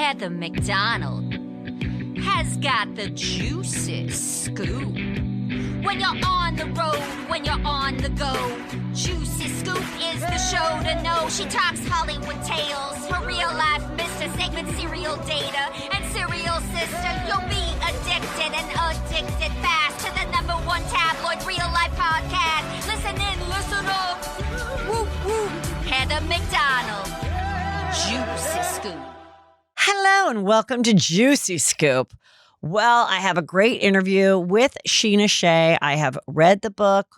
Heather McDonald has got the juiciest scoop. When you're on the road, when you're on the go, Juicy Scoop is the show to know. She talks Hollywood tales, her real life Mr. Segment serial data and serial sister. You'll be addicted and addicted fast to the #1 tabloid real life podcast. Listen in, listen up. Whoop, whoop. Heather McDonald, Juicy Scoop. Hello and welcome to Juicy Scoop. Well, I have a great interview with Sheena Shay. I have read the book.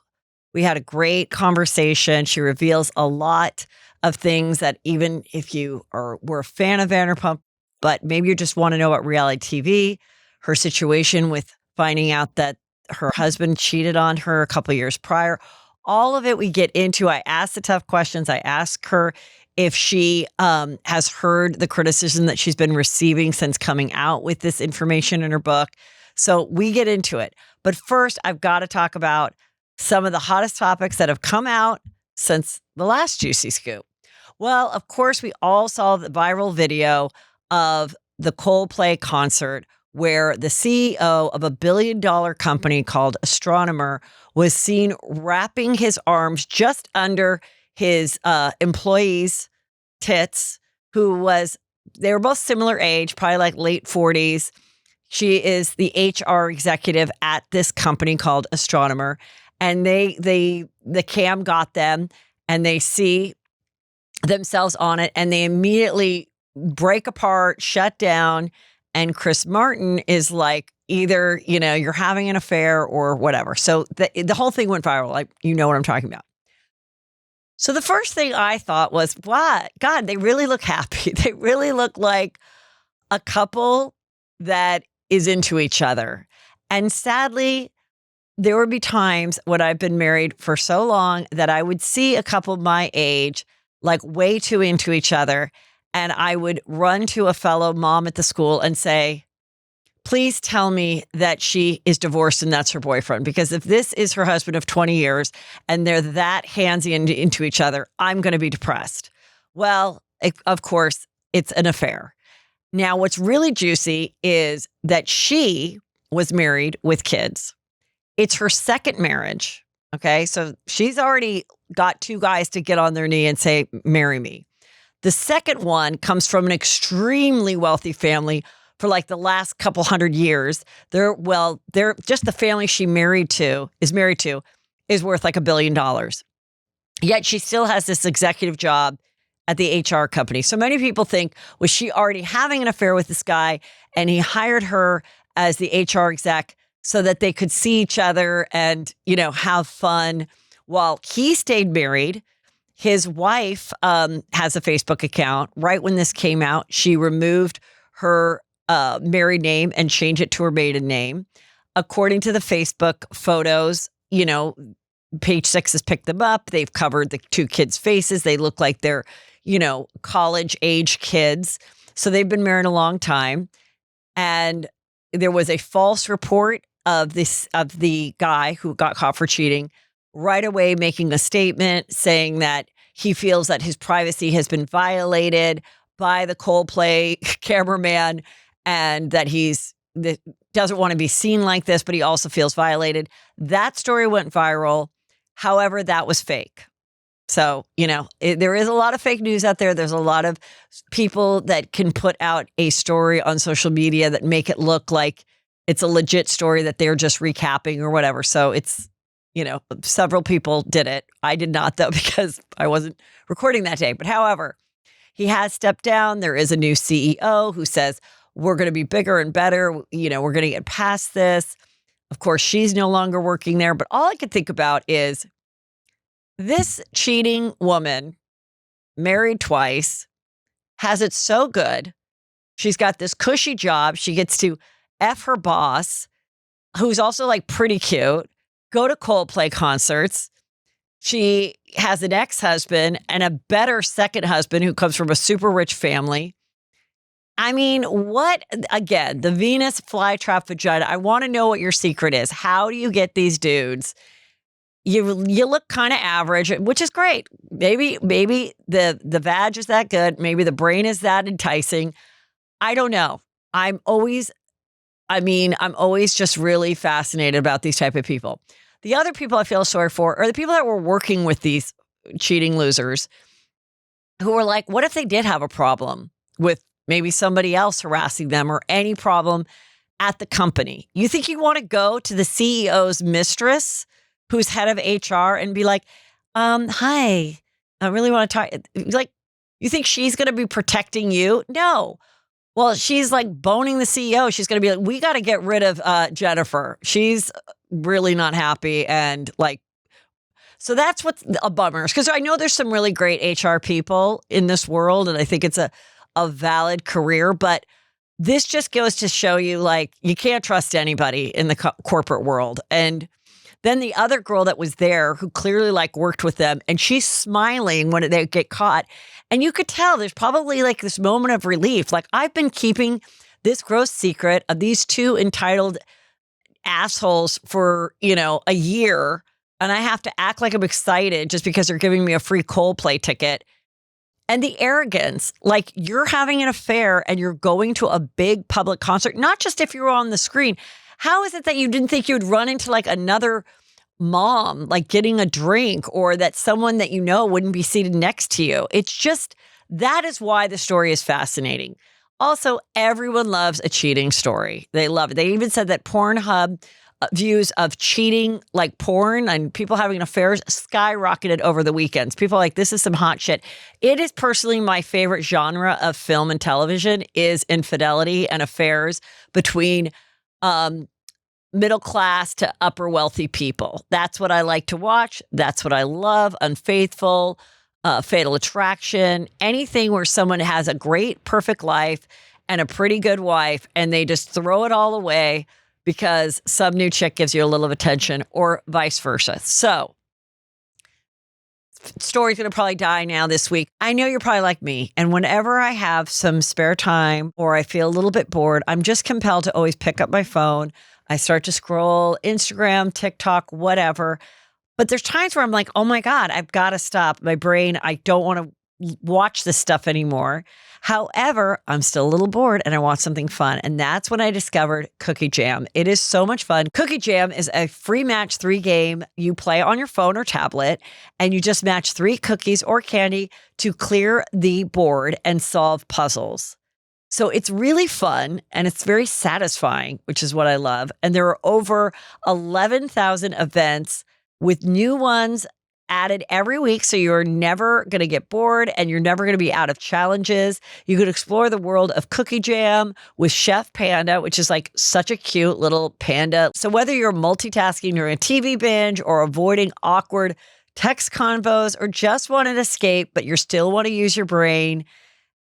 We had a great conversation. She reveals a lot of things that even if you were a fan of Vanderpump, but maybe you just want to know about reality TV, her situation with finding out that her husband cheated on her a couple years prior. All of it we get into. I asked the tough questions. I asked her if she has heard the criticism that she's been receiving since coming out with this information in her book. So we get into it. But first, I've got to talk about some of the hottest topics that have come out since the last Juicy Scoop. Well, of course, we all saw the viral video of the Coldplay concert where the CEO of a billion-dollar company called Astronomer was seen wrapping his arms just under his employee's tits, they were both similar age, probably like late 40s. She is the HR executive at this company called Astronomer. And the cam got them and they see themselves on it and they immediately break apart, shut down. And Chris Martin is like, either, you're having an affair or whatever. So the whole thing went viral. Like, you know what I'm talking about. So the first thing I thought was, what? God, they really look happy. They really look like a couple that is into each other. And sadly, there would be times when I've been married for so long that I would see a couple my age, like way too into each other. And I would run to a fellow mom at the school and say, please tell me that she is divorced and that's her boyfriend. Because if this is her husband of 20 years and they're that handsy into each other, I'm going to be depressed. Well, of course, it's an affair. Now, what's really juicy is that she was married with kids. It's her second marriage. Okay. So she's already got two guys to get on their knee and say, marry me. The second one comes from an extremely wealthy family for like the last couple hundred years. They're just the family she is married to is worth like $1 billion. Yet she still has this executive job at the HR company. So many people think, was she already having an affair with this guy and he hired her as the HR exec so that they could see each other and, have fun while he stayed married. His wife has a Facebook account. Right when this came out, she removed her married name and changed it to her maiden name. According to the Facebook photos, Page 6 has picked them up. They've covered the two kids' faces. They look like they're, college age kids. So they've been married a long time. And there was a false report of the guy who got caught for cheating, right away making a statement saying that he feels that his privacy has been violated by the Coldplay cameraman and that that doesn't want to be seen like this, but he also feels violated. That story went viral. However, that was fake. So, there is a lot of fake news out there. There's a lot of people that can put out a story on social media that make it look like it's a legit story that they're just recapping or whatever. So it's, several people did it. I did not, though, because I wasn't recording that day. But however, he has stepped down. There is a new CEO who says, we're going to be bigger and better. We're going to get past this. Of course, she's no longer working there. But all I could think about is this cheating woman, married twice, has it so good. She's got this cushy job. She gets to F her boss, who's also like pretty cute, go to Coldplay concerts. She has an ex-husband and a better second husband who comes from a super rich family. I mean, what, again, the Venus flytrap vagina. I want to know what your secret is. How do you get these dudes? You look kind of average, which is great. Maybe the vag is that good. Maybe the brain is that enticing. I don't know. I'm always just really fascinated about these type of people. The other people I feel sorry for are the people that were working with these cheating losers who are like, what if they did have a problem with maybe somebody else harassing them or any problem at the company? You think you want to go to the CEO's mistress, who's head of HR, and be like, hi, I really want to talk. Like, you think she's going to be protecting you? No. Well, she's like boning the CEO. She's going to be like, we got to get rid of Jennifer. She's really not happy. And like, so that's what's a bummer. Because I know there's some really great HR people in this world, and I think it's a valid career. But this just goes to show you, like, you can't trust anybody in the corporate world. And then the other girl that was there who clearly like worked with them, and she's smiling when they get caught. And you could tell there's probably like this moment of relief. Like, I've been keeping this gross secret of these two entitled assholes for, a year. And I have to act like I'm excited just because they're giving me a free Coldplay ticket. And the arrogance, like, you're having an affair and you're going to a big public concert, not just if you're on the screen. How is it that you didn't think you'd run into like another mom, like getting a drink, or that someone that wouldn't be seated next to you? It's just, that is why the story is fascinating. Also, everyone loves a cheating story. They love it. They even said that Pornhub views of cheating, like porn and people having affairs, skyrocketed over the weekends. People are like, this is some hot shit. It is personally my favorite genre of film and television, is infidelity and affairs between middle class to upper wealthy people. That's what I like to watch. That's what I love. Unfaithful, Fatal Attraction, anything where someone has a great, perfect life and a pretty good wife, and they just throw it all away because some new chick gives you a little of attention, or vice versa. So, story's going to probably die now this week. I know you're probably like me. And whenever I have some spare time or I feel a little bit bored, I'm just compelled to always pick up my phone. I start to scroll Instagram, TikTok, whatever. But there's times where I'm like, oh my God, I've got to stop. My brain, I don't want to watch this stuff anymore. However, I'm still a little bored and I want something fun. And that's when I discovered Cookie Jam. It is so much fun. Cookie Jam is a free match 3 game you play on your phone or tablet, and you just match 3 cookies or candy to clear the board and solve puzzles. So it's really fun and it's very satisfying, which is what I love. And there are over 11,000 events with new ones added every week. So you're never going to get bored and you're never going to be out of challenges. You could explore the world of Cookie Jam with Chef Panda, which is like such a cute little panda. So whether you're multitasking during a TV binge or avoiding awkward text convos or just want an escape, but you still want to use your brain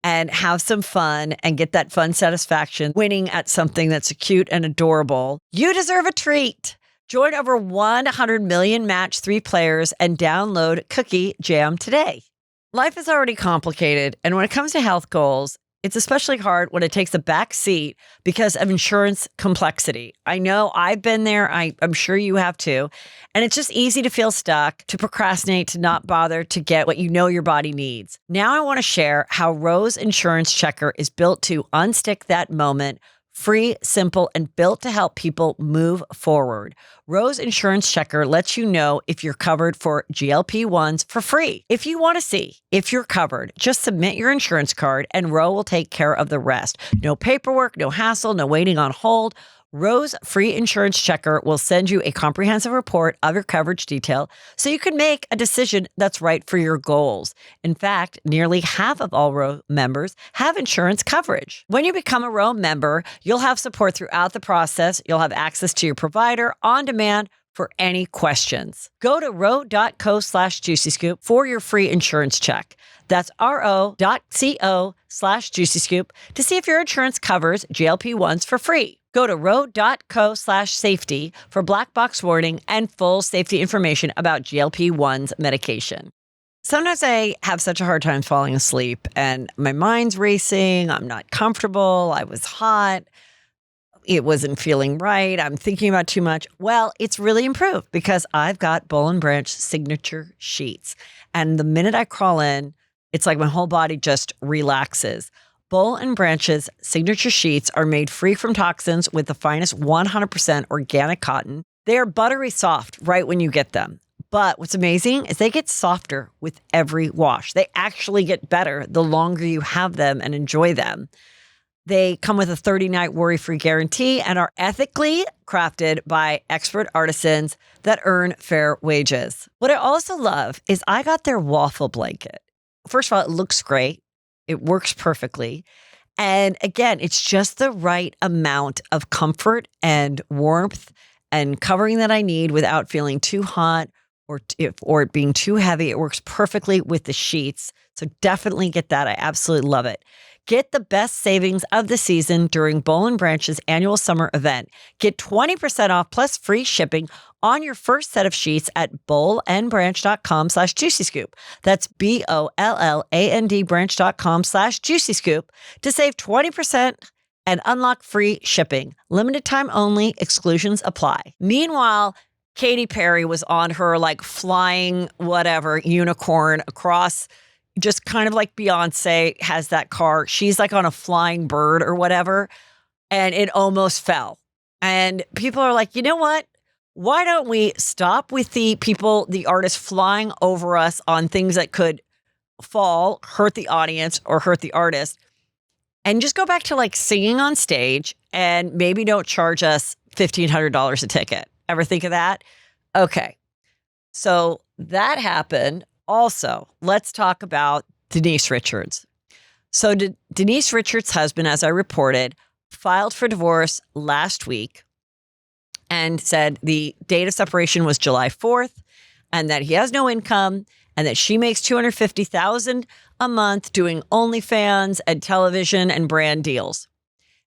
and have some fun and get that fun satisfaction winning at something that's cute and adorable, you deserve a treat. Join over 100 million Match 3 players and download Cookie Jam today. Life is already complicated, and when it comes to health goals, it's especially hard when it takes a back seat because of insurance complexity. I know I've been there. I'm sure you have too. And it's just easy to feel stuck, to procrastinate, to not bother to get what you know your body needs. Now I want to share how Rose Insurance Checker is built to unstick that moment, free, simple, and built to help people move forward. Rose Insurance Checker lets you know if you're covered for GLP-1s for free. If you want to see if you're covered, just submit your insurance card and Ro will take care of the rest. No paperwork, no hassle, no waiting on hold. Rose Free Insurance Checker will send you a comprehensive report of your coverage detail so you can make a decision that's right for your goals. In fact, nearly half of all Ro members have insurance coverage. When you become a Ro member, you'll have support throughout the process. You'll have access to your provider on demand for any questions. Go to ro.co/juicyscoop for your free insurance check. That's ro.co/juicyscoop to see if your insurance covers GLP-1s for free. Go to ro.co/safety for black box warning and full safety information about GLP-1s medication. Sometimes I have such a hard time falling asleep and my mind's racing. I'm not comfortable. I was hot. It wasn't feeling right. I'm thinking about too much. Well, it's really improved because I've got Boll Branch signature sheets. And the minute I crawl in, it's like my whole body just relaxes. Boll and Branch's signature sheets are made free from toxins with the finest 100% organic cotton. They are buttery soft right when you get them. But what's amazing is they get softer with every wash. They actually get better the longer you have them and enjoy them. They come with a 30-night worry-free guarantee and are ethically crafted by expert artisans that earn fair wages. What I also love is I got their waffle blanket. First of all, it looks great. It works perfectly. And again, it's just the right amount of comfort and warmth and covering that I need without feeling too hot or it being too heavy. It works perfectly with the sheets. So definitely get that. I absolutely love it. Get the best savings of the season during Boll & Branch's annual summer event. Get 20% off plus free shipping on your first set of sheets at bollandbranch.com/juicyscoop. That's BOLLAND branch.com/juicyscoop to save 20% and unlock free shipping. Limited time only. Exclusions apply. Meanwhile, Katy Perry was on her like flying whatever unicorn across, just kind of like Beyonce has that car. She's like on a flying bird or whatever, and it almost fell. And people are like, you know what? Why don't we stop with the artists flying over us on things that could fall, hurt the audience or hurt the artist, and just go back to like singing on stage and maybe don't charge us $1,500 a ticket. Ever think of that? Okay. So that happened. Also, let's talk about Denise Richards. So Denise Richards' husband, as I reported, filed for divorce last week and said the date of separation was July 4th and that he has no income and that she makes $250,000 a month doing OnlyFans and television and brand deals.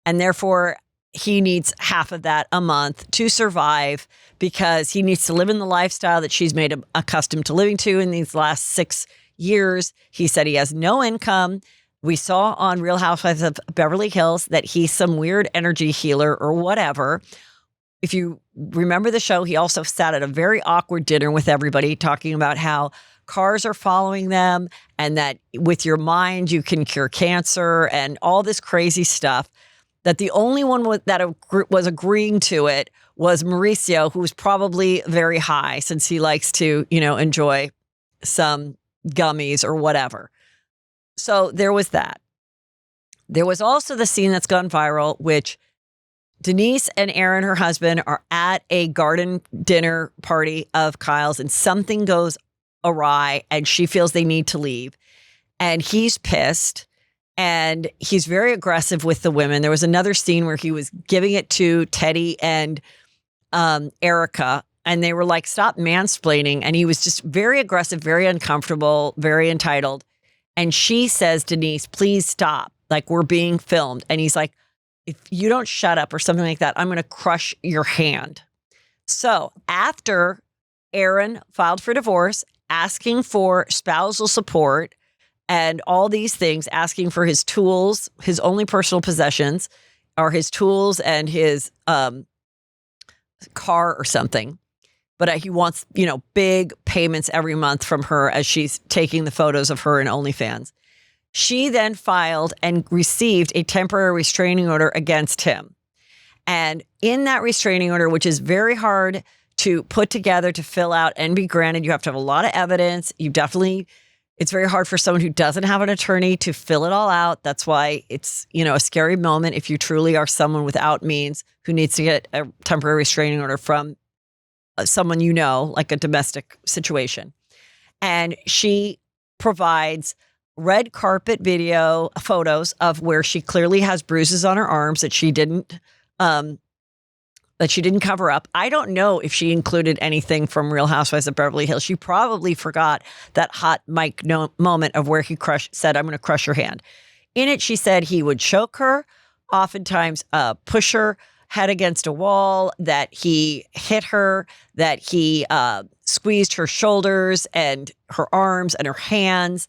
And therefore, he needs half of that a month to survive because he needs to live in the lifestyle that she's made him accustomed to living to in these last 6 years. He said he has no income. We saw on Real Housewives of Beverly Hills that he's some weird energy healer or whatever. If you remember the show, he also sat at a very awkward dinner with everybody talking about how cars are following them and that with your mind you can cure cancer and all this crazy stuff. That the only one that was agreeing to it was Mauricio, who was probably very high since he likes to, enjoy some gummies or whatever. So there was that. There was also the scene that's gone viral, which Denise and Aaron, her husband, are at a garden dinner party of Kyle's and something goes awry and she feels they need to leave. And he's pissed. And he's very aggressive with the women. There was another scene where he was giving it to Teddy and Erica, and they were like, stop mansplaining. And he was just very aggressive, very uncomfortable, very entitled. And she says, Denise, please stop. Like, we're being filmed. And he's like, if you don't shut up or something like that, I'm going to crush your hand. So after Aaron filed for divorce, asking for spousal support, and all these things, asking for his tools, his only personal possessions are his tools and his car or something. But he wants, big payments every month from her as she's taking the photos of her in OnlyFans. She then filed and received a temporary restraining order against him. And in that restraining order, which is very hard to put together, to fill out and be granted, you have to have a lot of evidence. It's very hard for someone who doesn't have an attorney to fill it all out. That's why it's, a scary moment if you truly are someone without means who needs to get a temporary restraining order from someone like a domestic situation. And she provides red carpet video photos of where she clearly has bruises on her arms that she didn't cover up. I don't know if she included anything from Real Housewives of Beverly Hills. She probably forgot that hot mic moment of where he said, I'm going to crush your hand. In it, she said he would choke her, oftentimes push her head against a wall, that he hit her, that he squeezed her shoulders and her arms and her hands.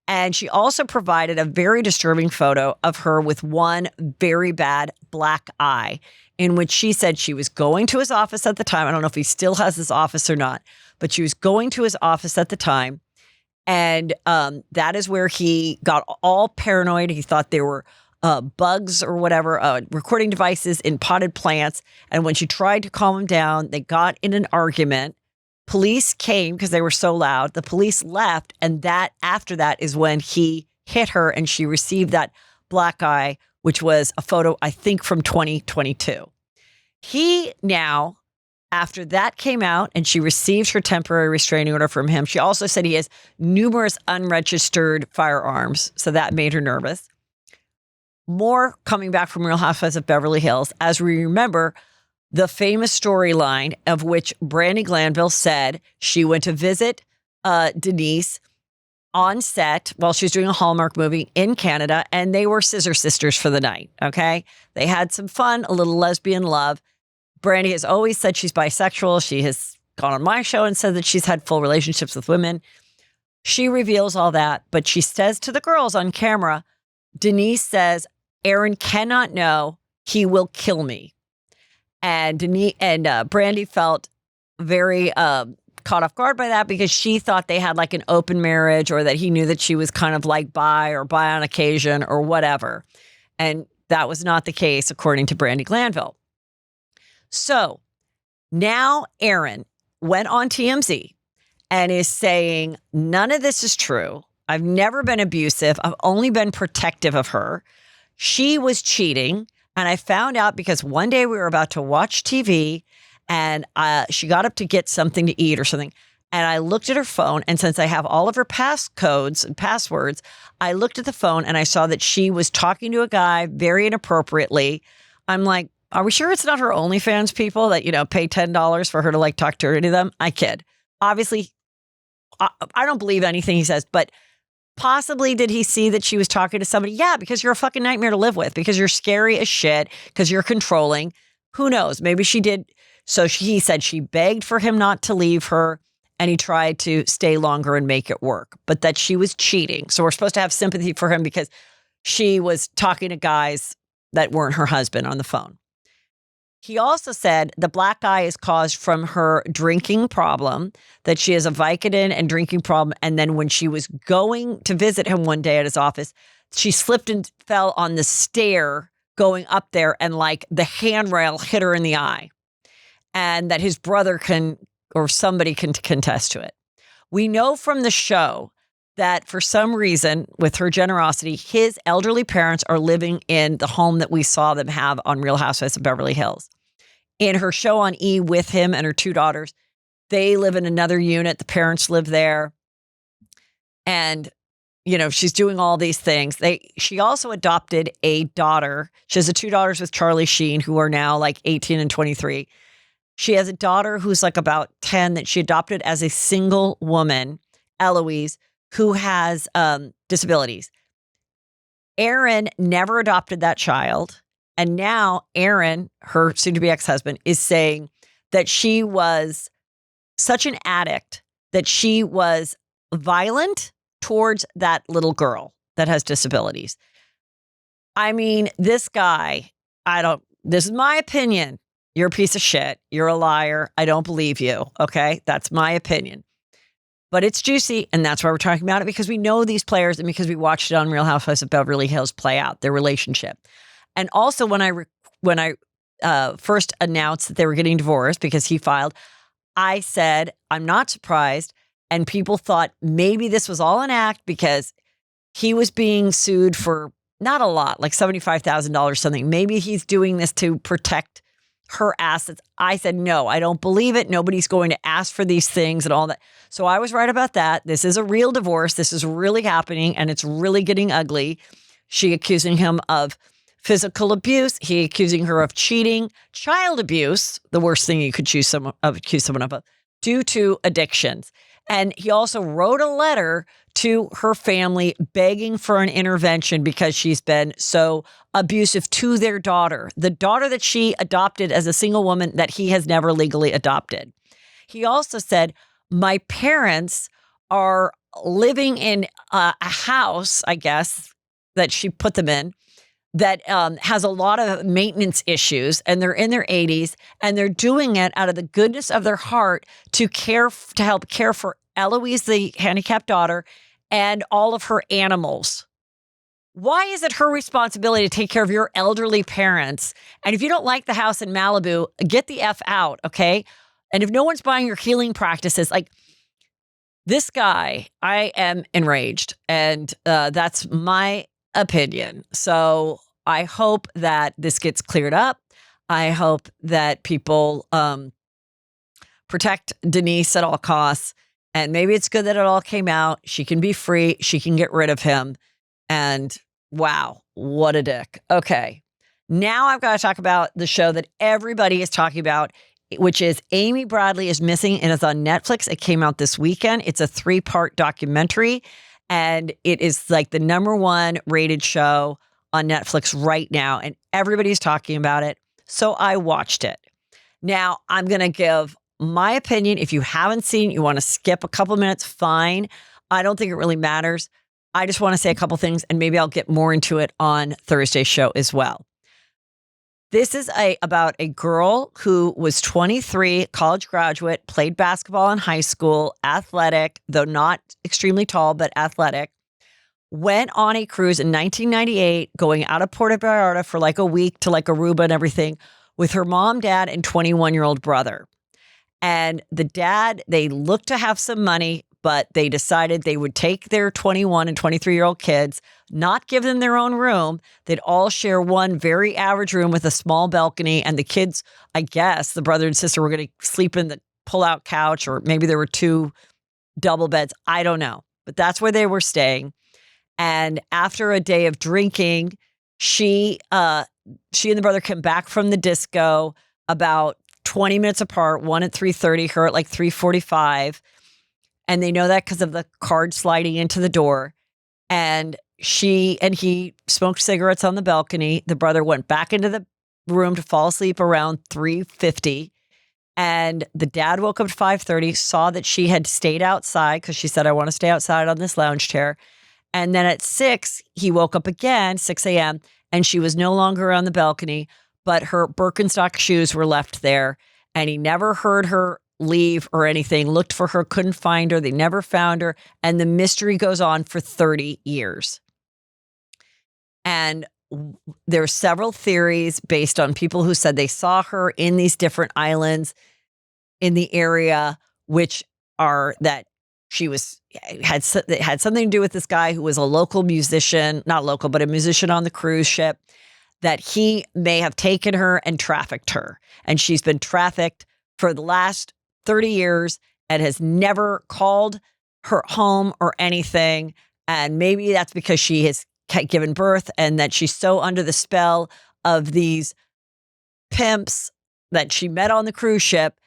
And she also provided a very disturbing photo of her with one very bad black eye, in which she said she was going to his office at the time. I don't know if he still has his office or not, but she was going to his office at the time. And that is where he got all paranoid. He thought there were bugs or whatever, recording devices in potted plants. And when she tried to calm him down, they got in an argument. Police came because they were so loud. The police left. And that after that is when he hit her and she received that black eye, which was a photo, I think, from 2022. He now, after that came out and she received her temporary restraining order from him, she also said he has numerous unregistered firearms. So that made her nervous. More coming back from Real Housewives of Beverly Hills. As we remember, the famous storyline of which Brandi Glanville said she went to visit Denise on set while she was doing a Hallmark movie in Canada, and they were scissor sisters for the night, okay? They had some fun, a little lesbian love. Brandi has always said she's bisexual. She has gone on my show and said that she's had full relationships with women. She reveals all that, but she says to the girls on camera, Denise says, Aaron cannot know, he will kill me. And Brandi felt very caught off guard by that because she thought they had like an open marriage or that he knew that she was kind of like bi on occasion or whatever. And that was not the case, according to Brandi Glanville. So now Aaron went on TMZ and is saying, none of this is true. I've never been abusive. I've only been protective of her. She was cheating. And I found out because one day we were about to watch TV and she got up to get something to eat or something. And I looked at her phone. And since I have all of her passcodes and passwords, I looked at the phone and I saw that she was talking to a guy very inappropriately. I'm like, are we sure it's not her OnlyFans people that, pay $10 for her to like talk dirty to them? I kid. Obviously, I don't believe anything he says, but possibly did he see that she was talking to somebody? Yeah, because you're a fucking nightmare to live with, because you're scary as shit, because you're controlling. Who knows? Maybe she did. So he said she begged for him not to leave her and he tried to stay longer and make it work, but that she was cheating. So we're supposed to have sympathy for him because she was talking to guys that weren't her husband on the phone. He also said the black eye is caused from her drinking problem, that she has a Vicodin and drinking problem. And then when she was going to visit him one day at his office, she slipped and fell on the stair going up there and like the handrail hit her in the eye. And that his brother can, or somebody can contest to it. We know from the show that for some reason, with her generosity, his elderly parents are living in the home that we saw them have on Real Housewives of Beverly Hills. In her show on E with him and her two daughters, they live in another unit. The parents live there. And, she's doing all these things. She also adopted a daughter. She has two daughters with Charlie Sheen, who are now like 18 and 23. She has a daughter who's like about 10 that she adopted as a single woman, Eloise, who has disabilities. Aaron never adopted that child. And now Aaron, her soon-to-be ex-husband, is saying that she was such an addict that she was violent towards that little girl that has disabilities. I mean, this guy, this is my opinion. You're a piece of shit. You're a liar. I don't believe you. Okay? That's my opinion. But it's juicy, and that's why we're talking about it, because we know these players and because we watched it on Real Housewives of Beverly Hills play out, their relationship. And also when I first announced that they were getting divorced because he filed, I said, I'm not surprised. And people thought maybe this was all an act because he was being sued for not a lot, like $75,000 something. Maybe he's doing this to protect her assets. I said, no, I don't believe it. Nobody's going to ask for these things and all that. So I was right about that. This is a real divorce. This is really happening and it's really getting ugly. She accusing him of physical abuse. He accusing her of cheating, child abuse, the worst thing you could accuse someone of, due to addictions. And he also wrote a letter to her family begging for an intervention because she's been so abusive to their daughter, the daughter that she adopted as a single woman that he has never legally adopted. He also said, my parents are living in a house, I guess, that she put them in, that has a lot of maintenance issues, and they're in their 80s, and they're doing it out of the goodness of their heart to help care for Eloise, the handicapped daughter, and all of her animals. Why is it her responsibility to take care of your elderly parents? And if you don't like the house in Malibu, get the F out, okay? And if no one's buying your healing practices, like this guy, I am enraged. And that's my opinion. So I hope that this gets cleared up. I hope that people protect Denise at all costs. And maybe it's good that it all came out. She can be free. She can get rid of him. And wow, what a dick. Okay. Now I've got to talk about the show that everybody is talking about, which is Amy Bradley is Missing, and it's on Netflix. It came out this weekend. It's a 3-part documentary, and it is like the #1 rated show on Netflix right now, and everybody's talking about it. So I watched it. Now I'm going to give my opinion. If you haven't seen, you want to skip a couple minutes, fine. I don't think it really matters. I just want to say a couple things, and maybe I'll get more into it on Thursday's show as well. This is about a girl who was 23, college graduate, played basketball in high school, athletic, though not extremely tall, but athletic. Went on a cruise in 1998, going out of Puerto Vallarta for like a week to like Aruba and everything with her mom, dad, and 21-year-old brother. And the dad, they looked to have some money, but they decided they would take their 21 and 23-year-old kids, not give them their own room. They'd all share one very average room with a small balcony. And the kids, I guess, the brother and sister were going to sleep in the pull-out couch, or maybe there were 2 double beds. I don't know. But that's where they were staying. And after a day of drinking, she and the brother came back from the disco about 20 minutes apart, one at 3:30, her at like 3:45. And they know that because of the card sliding into the door. And she and he smoked cigarettes on the balcony. The brother went back into the room to fall asleep around 3:50. And the dad woke up at 5:30, saw that she had stayed outside because she said, I want to stay outside on this lounge chair. And then at 6, he woke up again, 6 a.m., and she was no longer on the balcony, but her Birkenstock shoes were left there. And he never heard her leave or anything, looked for her, couldn't find her. They never found her. And the mystery goes on for 30 years. And there are several theories based on people who said they saw her in these different islands in the area, which are that she had something to do with this guy who was a local musician, not local, but a musician on the cruise ship, that he may have taken her and trafficked her. And she's been trafficked for the last 30 years and has never called her home or anything. And maybe that's because she has given birth and that she's so under the spell of these pimps that she met on the cruise ship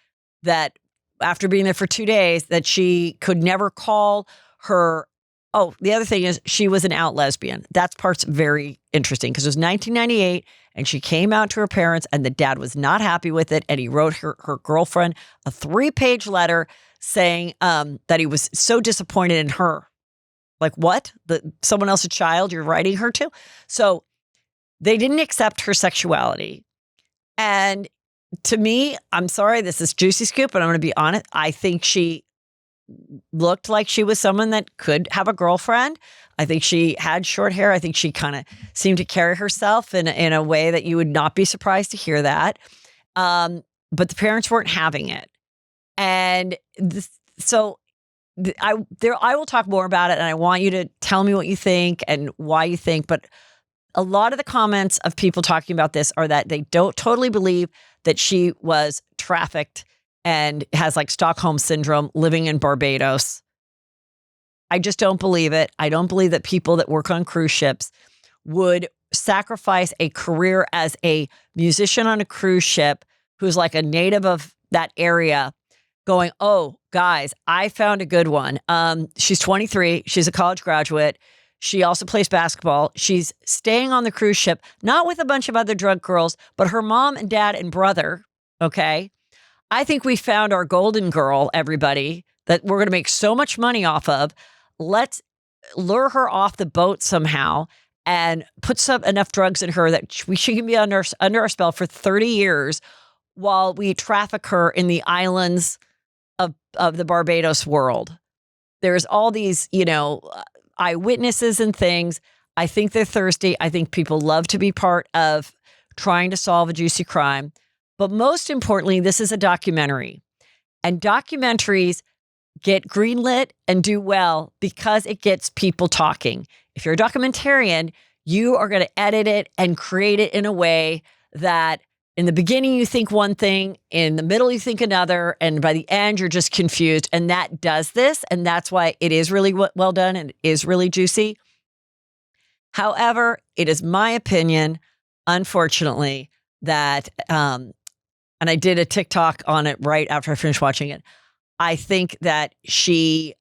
that after being there for 2 days, that she could never call her. Oh, the other thing is she was an out lesbian. That part's very interesting because it was 1998 and she came out to her parents and the dad was not happy with it. And he wrote her girlfriend a 3-page letter saying that he was so disappointed in her. Like, what? Someone else's child you're writing her to? So they didn't accept her sexuality. And to me, I'm sorry, this is Juicy Scoop, but I'm going to be honest. I think she looked like she was someone that could have a girlfriend. I think she had short hair. I think she kind of seemed to carry herself in a way that you would not be surprised to hear that. But the parents weren't having it. And I will talk more about it, and I want you to tell me what you think and why you think. But a lot of the comments of people talking about this are that they don't totally believe that she was trafficked and has like Stockholm syndrome living in Barbados. I just don't believe it. I don't believe that people that work on cruise ships would sacrifice a career as a musician on a cruise ship who's like a native of that area going, oh, guys, I found a good one. She's 23. She's a college graduate. She also plays basketball. She's staying on the cruise ship, not with a bunch of other drunk girls, but her mom and dad and brother. Okay. I think we found our golden girl, everybody, that we're going to make so much money off of. Let's lure her off the boat somehow and put enough drugs in her that she can be under our spell for 30 years while we traffic her in the islands of the Barbados world. there's all these, eyewitnesses and things. I think they're thirsty. I think people love to be part of trying to solve a juicy crime. But most importantly, this is a documentary. And documentaries get greenlit and do well because it gets people talking. If you're a documentarian, you are going to edit it and create it in a way that in the beginning you think one thing, in the middle you think another, and by the end you're just confused. And that does this, and that's why it is really well done and it is really juicy. However, it is my opinion, unfortunately, that, and I did a TikTok on it right after I finished watching it, I think that she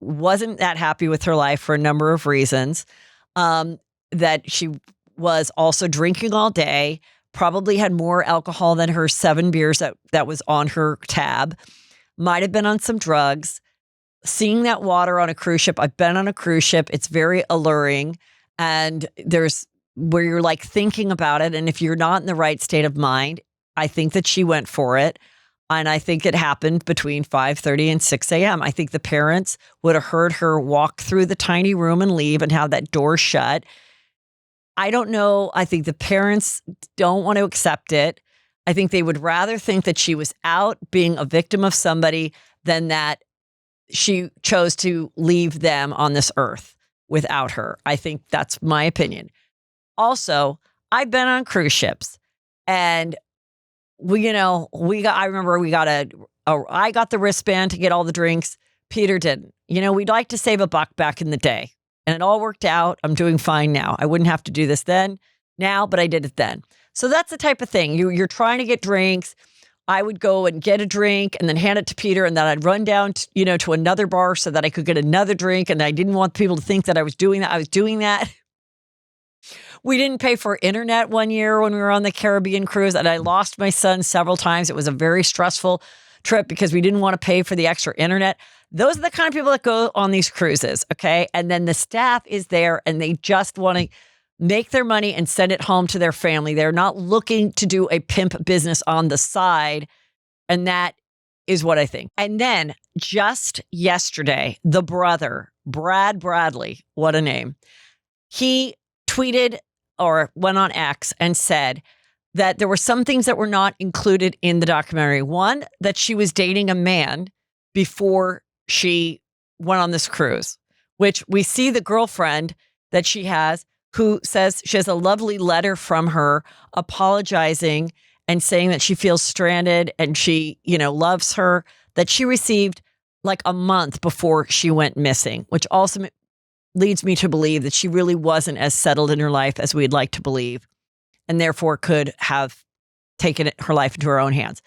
wasn't that happy with her life for a number of reasons, that she was also drinking all day, probably had more alcohol than her 7 beers that was on her tab, might have been on some drugs. Seeing that water on a cruise ship, I've been on a cruise ship, it's very alluring. And there's where you're like thinking about it. And if you're not in the right state of mind, I think that she went for it. And I think it happened between 5:30 and 6 a.m. I think the parents would have heard her walk through the tiny room and leave and have that door shut. I don't know. I think the parents don't want to accept it. I think they would rather think that she was out being a victim of somebody than that she chose to leave them on this earth without her. I think that's my opinion. Also, I've been on cruise ships and I remember I got the wristband to get all the drinks. Peter didn't. We'd like to save a buck back in the day. And it all worked out. I'm doing fine now. I wouldn't have to do this now, but I did it then. So that's the type of thing. You're trying to get drinks. I would go and get a drink and then hand it to Peter, and then I'd run down to another bar so that I could get another drink. And I didn't want people to think that I was doing that. I was doing that. We didn't pay for internet one year when we were on the Caribbean cruise, and I lost my son several times. It was a very stressful trip because we didn't want to pay for the extra internet. Those are the kind of people that go on these cruises, okay? And then the staff is there and they just want to make their money and send it home to their family. They're not looking to do a pimp business on the side. And that is what I think. And then just yesterday, the brother, Brad Bradley, what a name, he tweeted or went on X and said that there were some things that were not included in the documentary. One, that she was dating a man before she went on this cruise, which we see the girlfriend that she has who says she has a lovely letter from her apologizing and saying that she feels stranded and she, loves her, that she received like a month before she went missing, which also leads me to believe that she really wasn't as settled in her life as we'd like to believe, and therefore could have taken her life into her own hands.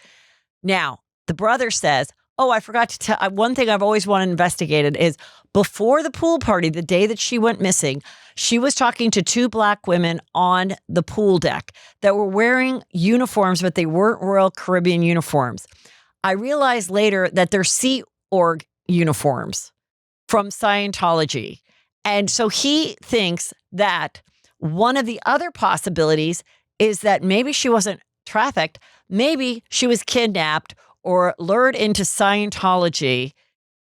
Now, the brother says, oh, I forgot to tell, one thing I've always wanted investigated is before the pool party, the day that she went missing, she was talking to 2 Black women on the pool deck that were wearing uniforms, but they weren't Royal Caribbean uniforms. I realized later that they're Sea Org uniforms from Scientology. And so he thinks that one of the other possibilities is that maybe she wasn't trafficked, maybe she was kidnapped or lured into Scientology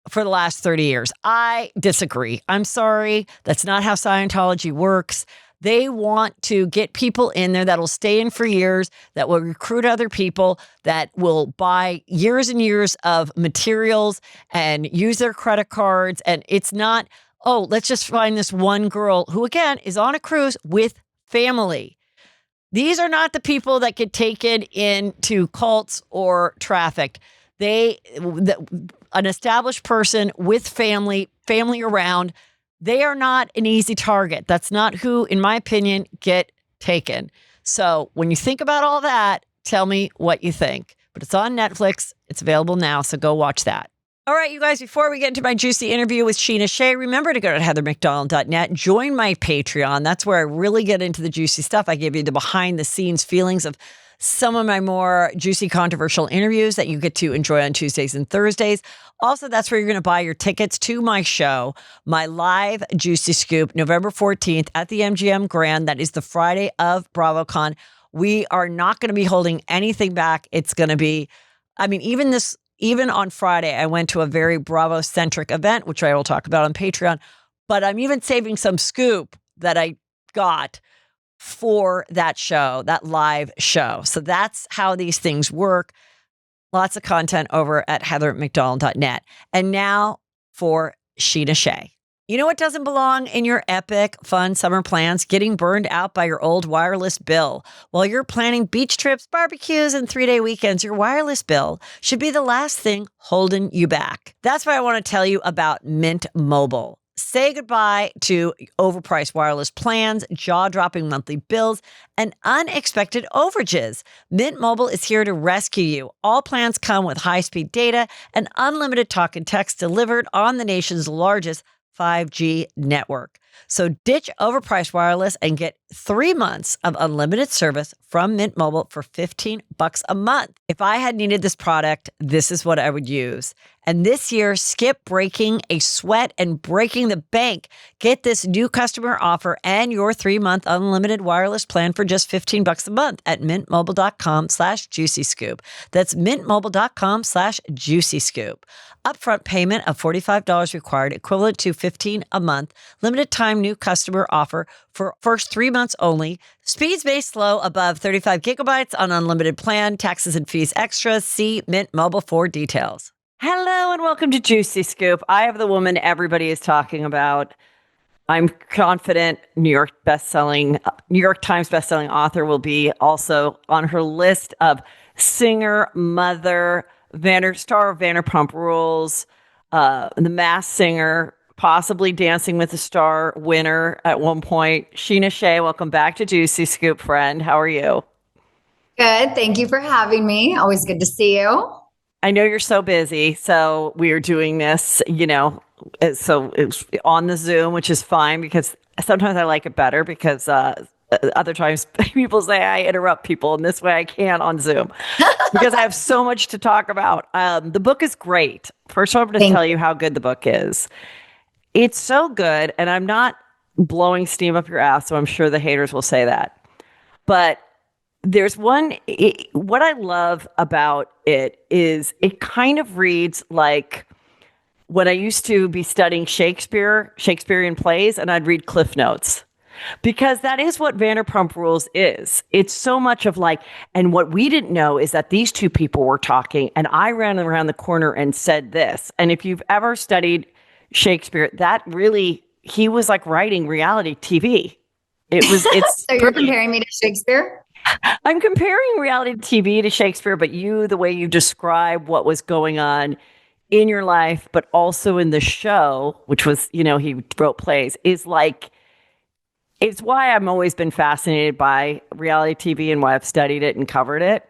for the last 30 years. I disagree. I'm sorry. That's not how Scientology works. They want to get people in there that'll stay in for years, that will recruit other people, that will buy years and years of materials and use their credit cards. And it's not, oh, let's just find this one girl who, again, is on a cruise with family. These are not the people that get taken into cults or trafficked. An established person with family around, they are not an easy target. That's not who, in my opinion, get taken. So when you think about all that, tell me what you think. But it's on Netflix. It's available now, so go watch that. All right, you guys, before we get into my juicy interview with Sheena Shay, remember to go to heathermcdonald.net. Join my Patreon. That's where I really get into the juicy stuff. I give you the behind-the-scenes feelings of some of my more juicy, controversial interviews that you get to enjoy on Tuesdays and Thursdays. Also, that's where you're going to buy your tickets to my show, my live Juicy Scoop, November 14th at the MGM Grand. That is the Friday of BravoCon. We are not going to be holding anything back. It's going to be, even this even on Friday, I went to a very Bravo-centric event, which I will talk about on Patreon, but I'm even saving some scoop that I got for that show, that live show. So that's how these things work. Lots of content over at heathermcdonald.net. And now for Sheena Shay. You know what doesn't belong in your epic, fun summer plans? Getting burned out by your old wireless bill. While you're planning beach trips, barbecues, and 3-day weekends, your wireless bill should be the last thing holding you back. That's why I want to tell you about Mint Mobile. Say goodbye to overpriced wireless plans, jaw-dropping monthly bills, and unexpected overages. Mint Mobile is here to rescue you. All plans come with high-speed data and unlimited talk and text delivered on the nation's largest 5G network. So ditch overpriced wireless and get 3 months of unlimited service from Mint Mobile for $15 a month. If I had needed this product, this is what I would use. And this year, skip breaking a sweat and breaking the bank. Get this new customer offer and your 3-month unlimited wireless plan for just $15 a month at mintmobile.com/juicyscoop. That's mintmobile.com/juicyscoop. Upfront payment of $45 required, equivalent to $15 a month. Limited time new customer offer for first 3 months only. Speeds may slow above 35 gigabytes on unlimited plan. Taxes and fees extra. See Mint Mobile for details. Hello and welcome to Juicy Scoop. I have the woman everybody is talking about. I'm confident New York Times bestselling author will be also on her list of singer, mother, star of Vanderpump Rules, The Masked Singer, possibly Dancing with the Star winner at one point. Sheena Shay, welcome back to Juicy Scoop, friend. How are you? Good. Thank you for having me. Always good to see you. I know you're so busy, so we are doing this, so it's on the Zoom, which is fine because sometimes I like it better because other times people say I interrupt people, and this way I can on Zoom because I have so much to talk about. The book is great. First of all, I'm going to tell you how good the book is. It's so good, and I'm not blowing steam up your ass, so I'm sure the haters will say that. But there's what I love about it is it kind of reads like when I used to be studying Shakespearean plays, and I'd read Cliff Notes. Because that is what Vanderpump Rules is. It's so much of like, and what we didn't know is that these two people were talking, and I ran around the corner and said this. And if you've ever studied Shakespeare, that really, he was like writing reality TV. It's So you're comparing me to Shakespeare? I'm comparing reality TV to Shakespeare, but the way you describe what was going on in your life, but also in the show, which was, he wrote plays, is like, it's why I've always been fascinated by reality TV and why I've studied it and covered it.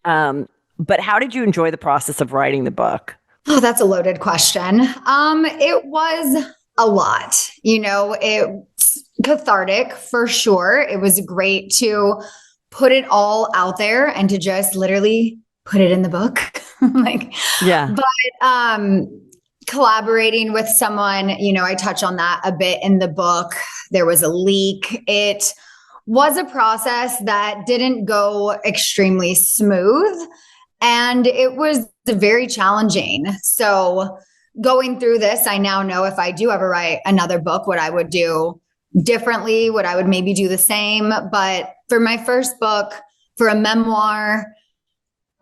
But how did you enjoy the process of writing the book? Oh, that's a loaded question. It was a lot, it's cathartic for sure. It was great to put it all out there and to just literally put it in the book. But collaborating with someone, I touch on that a bit in the book. There was a leak. It was a process that didn't go extremely smooth, and it was very challenging. So going through this, I now know if I do ever write another book, what I would do differently, what I would maybe do the same. But for my first book, for a memoir,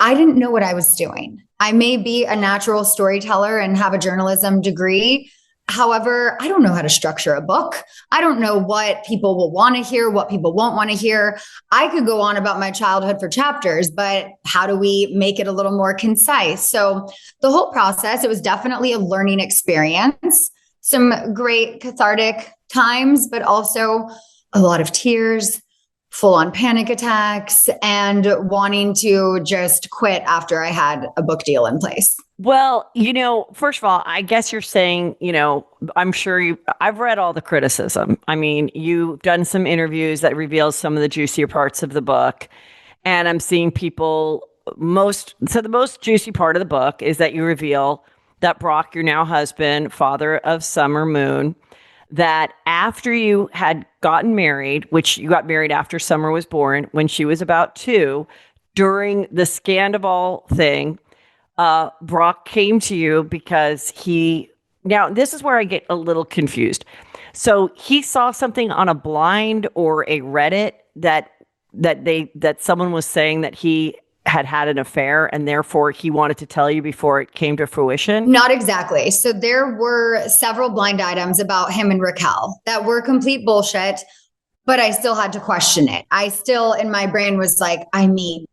I didn't know what I was doing. I may be a natural storyteller and have a journalism degree. However, I don't know how to structure a book. I don't know what people will want to hear, what people won't want to hear. I could go on about my childhood for chapters, but how do we make it a little more concise? So the whole process, it was definitely a learning experience. Some great cathartic times, but also a lot of tears, full-on panic attacks, and wanting to just quit after I had a book deal in place. Well, first of all, I guess you're saying, I'm sure I've read all the criticism. I mean, you've done some interviews that reveal some of the juicier parts of the book. And I'm seeing the most juicy part of the book is that you reveal that Brock, your now husband, father of Summer Moon, that after you had gotten married, which you got married after Summer was born, when she was about 2, during the Scandival thing, Brock came to you because now this is where I get a little confused. So he saw something on a blind or a Reddit that someone was saying that he had an affair, and therefore he wanted to tell you before it came to fruition? Not exactly. So there were several blind items about him and Raquel that were complete bullshit, but I still had to question it. I still, in my brain, was like, I mean,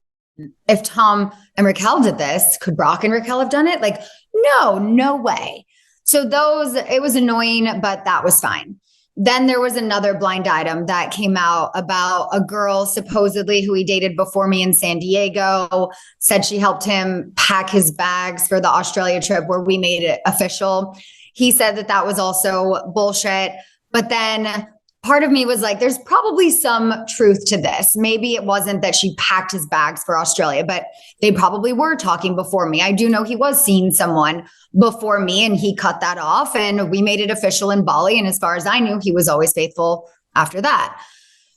if Tom and Raquel did this, could Brock and Raquel have done it? Like, no way. So it was annoying, but that was fine. Then there was another blind item that came out about a girl supposedly who he dated before me in San Diego, said she helped him pack his bags for the Australia trip where we made it official. He said that was also bullshit. But then part of me was like, there's probably some truth to this. Maybe it wasn't that she packed his bags for Australia, but they probably were talking before me. I do know he was seeing someone before me and he cut that off and we made it official in Bali. And as far as I knew, he was always faithful after that.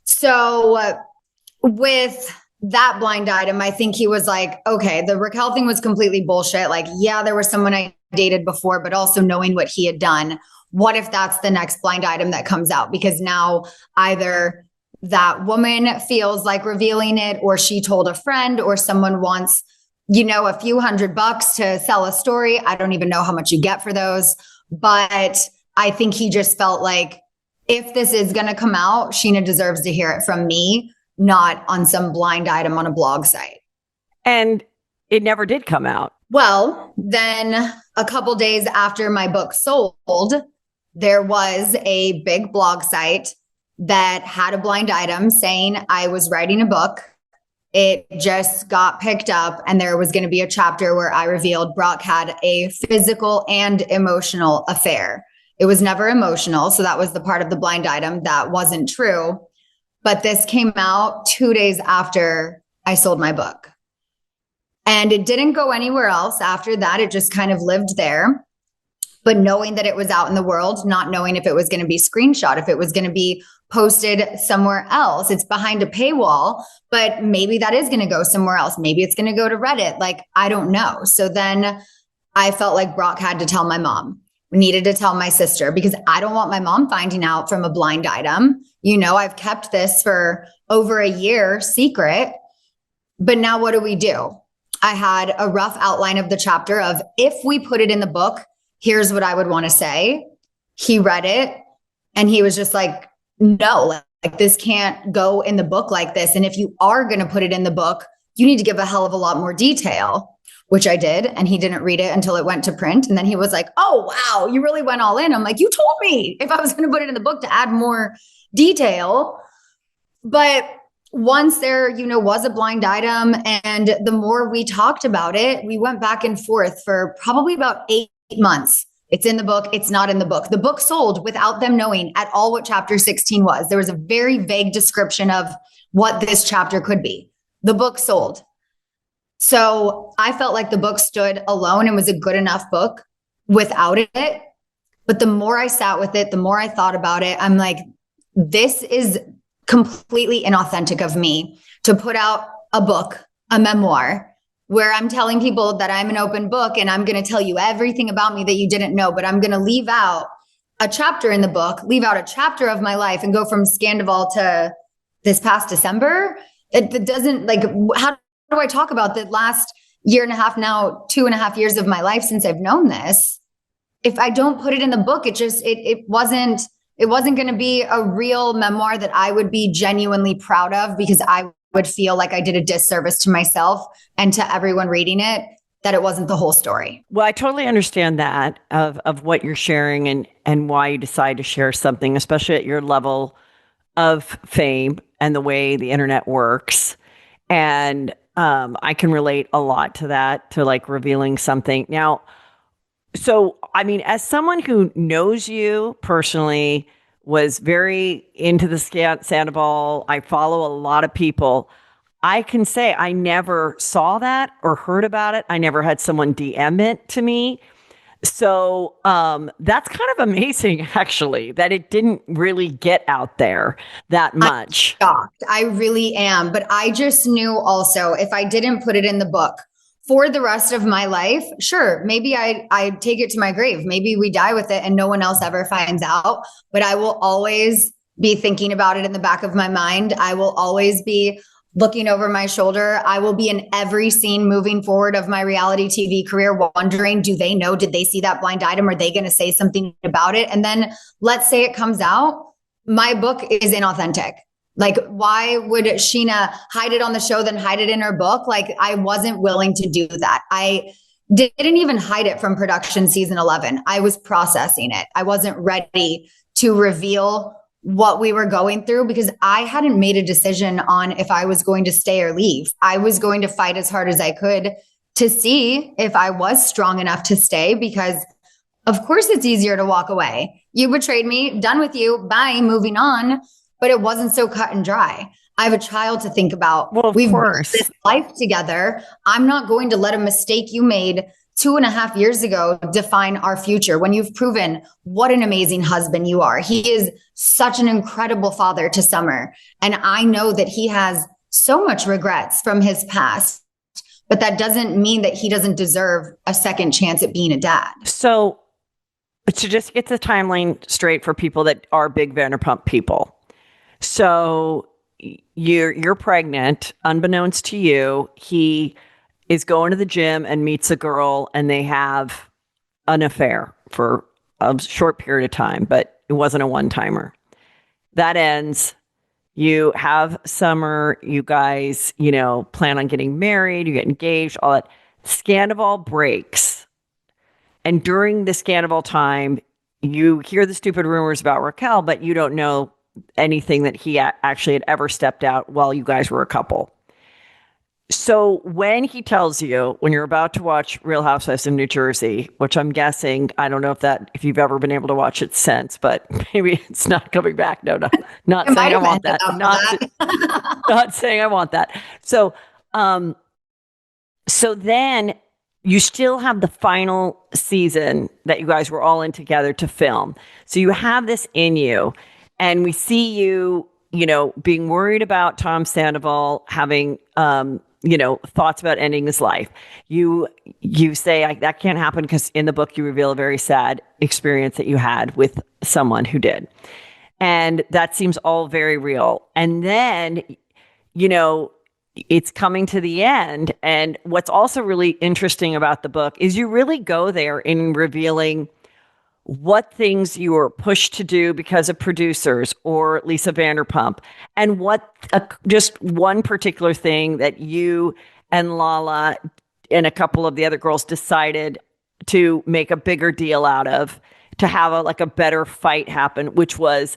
So with that blind item, I think he was like, okay, the Raquel thing was completely bullshit. Like, yeah, there was someone I dated before, but also knowing what he had done. What if that's the next blind item that comes out? Because now either that woman feels like revealing it, or she told a friend, or someone wants, a few $100 to sell a story. I don't even know how much you get for those. But I think he just felt like if this is going to come out, Sheena deserves to hear it from me, not on some blind item on a blog site. And it never did come out. Well, then a couple days after my book sold, there was a big blog site that had a blind item saying I was writing a book. It just got picked up and there was going to be a chapter where I revealed Brock had a physical and emotional affair. It was never emotional. So that was the part of the blind item that wasn't true. But this came out 2 days after I sold my book. And it didn't go anywhere else after that. It just kind of lived there. But knowing that it was out in the world, not knowing if it was going to be screenshot, if it was going to be posted somewhere else, it's behind a paywall, but maybe that is going to go somewhere else. Maybe it's going to go to Reddit. Like, I don't know. So then I felt like Brock had to tell my mom, needed to tell my sister, because I don't want my mom finding out from a blind item. I've kept this for over a year secret, but now what do? I had a rough outline of the chapter of if we put it in the book, here's what I would want to say. He read it and he was just like, no, like this can't go in the book like this. And if you are going to put it in the book, you need to give a hell of a lot more detail, which I did. And he didn't read it until it went to print. And then he was like, oh, wow, you really went all in. I'm like, you told me if I was going to put it in the book to add more detail. But once there, was a blind item and the more we talked about it, we went back and forth for probably about 8 months. It's in the book. It's not in the book. The book sold without them knowing at all what chapter 16 was. There was a very vague description of what this chapter could be. The book sold. So I felt like the book stood alone and was a good enough book without it. But the more I sat with it, the more I thought about it, I'm like, this is completely inauthentic of me to put out a book, a memoir, where I'm telling people that I'm an open book and I'm going to tell you everything about me that you didn't know, but I'm going to leave out a chapter in the book, leave out a chapter of my life and go from Scandival to this past December. It doesn't, like, how do I talk about the last year and a half, now 2.5 years of my life since I've known this? If I don't put it in the book, it wasn't going to be a real memoir that I would be genuinely proud of, because I would feel like I did a disservice to myself and to everyone reading it, that it wasn't the whole story. Well, I totally understand that of what you're sharing and why you decide to share something, especially at your level of fame and the way the internet works. And I can relate a lot to that, to like revealing something. Now, so, I mean, as someone who knows you personally, was very into the Sandoval, I follow a lot of people. I can say I never saw that or heard about it. I never had someone DM it to me. So that's kind of amazing, actually, that it didn't really get out there that much. I'm shocked. I really am. But I just knew also if I didn't put it in the book for the rest of my life, sure, maybe I take it to my grave. Maybe we die with it and no one else ever finds out, but I will always be thinking about it in the back of my mind. I will always be looking over my shoulder. I will be in every scene moving forward of my reality TV career, wondering, do they know? Did they see that blind item? Are they going to say something about it? And then let's say it comes out, my book is inauthentic. Like, why would Sheena hide it on the show, then hide it in her book? Like, I wasn't willing to do that. I didn't even hide it from production season 11. I was processing it. I wasn't ready to reveal what we were going through because I hadn't made a decision on if I was going to stay or leave. I was going to fight as hard as I could to see if I was strong enough to stay, because of course it's easier to walk away. You betrayed me, done with you, bye, moving on. But it wasn't so cut and dry. I have a child to think about. Well, we've built this life together. I'm not going to let a mistake you made 2.5 years ago define our future when you've proven what an amazing husband you are. He is such an incredible father to Summer. And I know that he has so much regrets from his past, but that doesn't mean that he doesn't deserve a second chance at being a dad. So to just get the timeline straight for people that are big Vanderpump people. So you're pregnant, unbeknownst to you. He is going to the gym and meets a girl, and they have an affair for a short period of time, but it wasn't a one-timer. That ends. You have Summer. You guys, plan on getting married. You get engaged. All that. Scandal breaks, and during the Scandal time, you hear the stupid rumors about Raquel, but you don't know anything that he actually had ever stepped out while you guys were a couple. So when he tells you, when you're about to watch Real Housewives of New Jersey, which I'm guessing, I don't know if you've ever been able to watch it since, but maybe it's not coming back. No, not saying I want that. Not saying I want that. So then you still have the final season that you guys were all in together to film. So you have this in you. And we see you, being worried about Tom Sandoval having, thoughts about ending his life. You say that can't happen because in the book you reveal a very sad experience that you had with someone who did. And that seems all very real. And then, it's coming to the end. And what's also really interesting about the book is you really go there in revealing what things you were pushed to do because of producers or Lisa Vanderpump, and what just one particular thing that you and Lala and a couple of the other girls decided to make a bigger deal out of, to have a better fight happen, which was,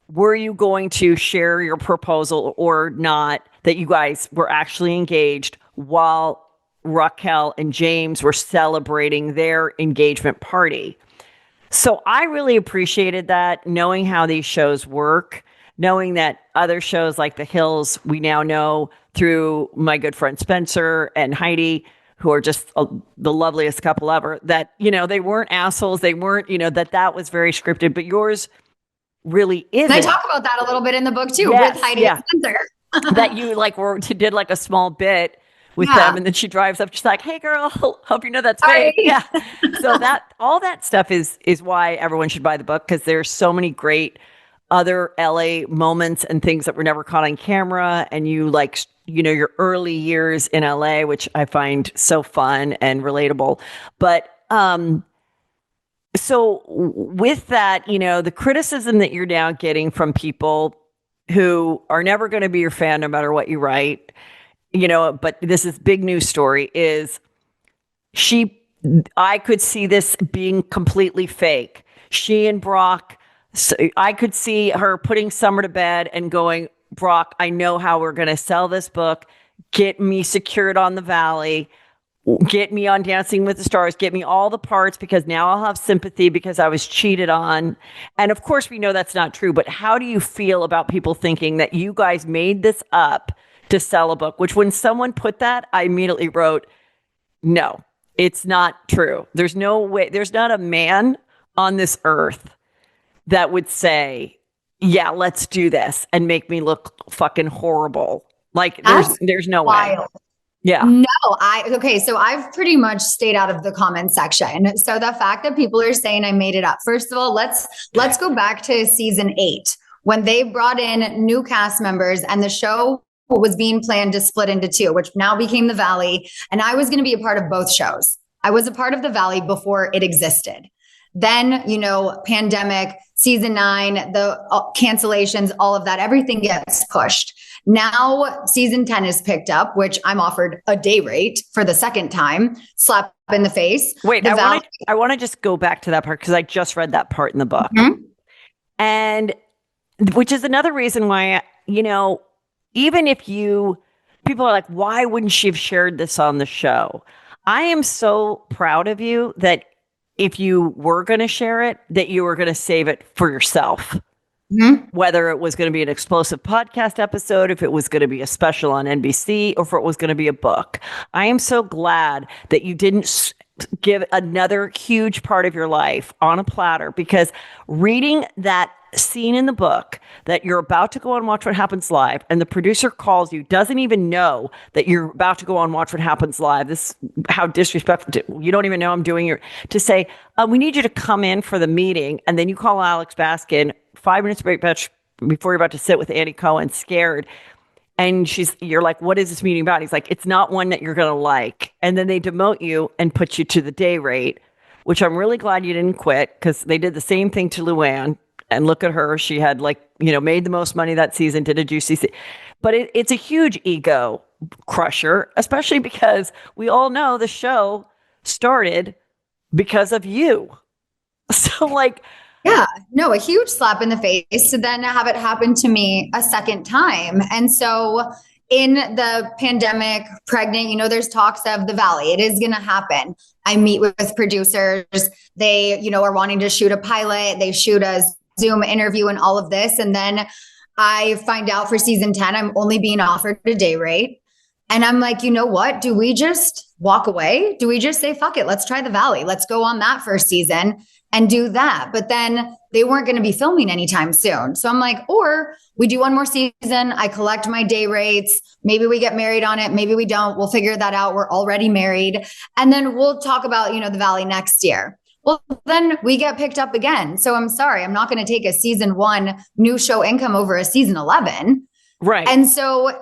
were you going to share your proposal or not, that you guys were actually engaged while Raquel and James were celebrating their engagement party? So I really appreciated that, knowing how these shows work, knowing that other shows like The Hills, we now know through my good friend Spencer and Heidi, who are just the loveliest couple ever, that, they weren't assholes. They weren't, that was very scripted, but yours really isn't. And I talk about that a little bit in the book too, with Heidi and Spencer. That you did a small bit with them, and then she drives up, she's like, "Hey girl, hope you know that's fake." Yeah. So that all that stuff is why everyone should buy the book, because there's so many great other LA moments and things that were never caught on camera, and your early years in LA, which I find so fun and relatable. But so with that, the criticism that you're now getting from people who are never going to be your fan no matter what you write, but this is big news story, is I could see this being completely fake. She and Brock, I could see her putting Summer to bed and going, "Brock, I know how we're going to sell this book. Get me secured on the Valley. Get me on Dancing with the Stars. Get me all the parts, because now I'll have sympathy because I was cheated on." And of course, we know that's not true. But how do you feel about people thinking that you guys made this up to sell a book? Which, when someone put that, I immediately wrote, no, it's not true. There's no way. There's not a man on this earth that would say, "Yeah, let's do this," and make me look fucking horrible. There's no way. Yeah. No, so I've pretty much stayed out of the comment section. So the fact that people are saying I made it up. First of all, let's go back to season 8 when they brought in new cast members and the show was being planned to split into 2, which now became The Valley. And I was going to be a part of both shows. I was a part of The Valley before it existed. Then, pandemic, season 9, the cancellations, all of that, everything gets pushed. Now, season 10 is picked up, which I'm offered a day rate for the second time. Slap in the face. Wait, I want to just go back to that part because I just read that part in the book. Mm-hmm. And which is another reason why, even if people are like, why wouldn't she have shared this on the show? I am so proud of you that if you were going to share it, that you were going to save it for yourself. Mm-hmm. Whether it was going to be an explosive podcast episode, if it was going to be a special on NBC, or if it was going to be a book. I am so glad that you didn't give another huge part of your life on a platter, because reading that scene in the book that you're about to go on Watch What Happens Live and the producer calls you, doesn't even know that you're about to go on Watch What Happens Live. This, how disrespectful. You don't even know I'm doing to say, we need you to come in for the meeting. And then you call Alex Baskin 5 minutes before you're about to sit with Andy Cohen, scared. And you're like, what is this meeting about? He's like, it's not one that you're going to like. And then they demote you and put you to the day rate, which I'm really glad you didn't quit, because they did the same thing to Luann. And look at her. She had made the most money that season, did a juicy but it's a huge ego crusher, especially because we all know the show started because of you. So yeah, no, a huge slap in the face to then have it happen to me a second time. And so in the pandemic, pregnant, there's talks of The Valley. It is going to happen. I meet with producers. They, are wanting to shoot a pilot. They shoot a Zoom interview and all of this. And then I find out for season 10, I'm only being offered a day rate. And I'm like, you know what? Do we just walk away? Do we just say, fuck it, let's try The Valley. Let's go on that first season and do that. But then they weren't going to be filming anytime soon. So I'm like, or we do one more season. I collect my day rates. Maybe we get married on it. Maybe we don't. We'll figure that out. We're already married. And then we'll talk about, The Valley next year. Well, then we get picked up again. So I'm sorry, I'm not going to take a season 1 new show income over a season 11. Right. And so,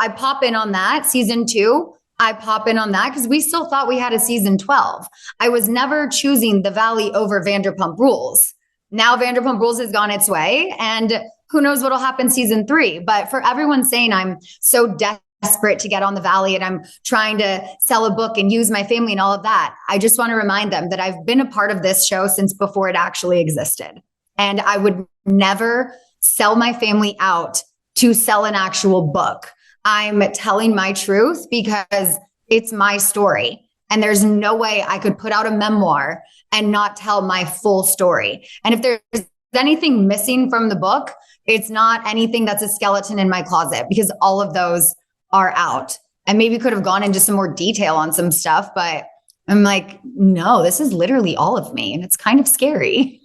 I pop in on that. Season 2, I pop in on that because we still thought we had a season 12. I was never choosing The Valley over Vanderpump Rules. Now Vanderpump Rules has gone its way, and who knows what'll happen season 3. But for everyone saying I'm so desperate to get on The Valley and I'm trying to sell a book and use my family and all of that, I just want to remind them that I've been a part of this show since before it actually existed. And I would never sell my family out to sell an actual book. I'm telling my truth because it's my story. And there's no way I could put out a memoir and not tell my full story. And if there's anything missing from the book, it's not anything that's a skeleton in my closet, because all of those are out. And maybe could have gone into some more detail on some stuff, but I'm like, no, this is literally all of me. And it's kind of scary.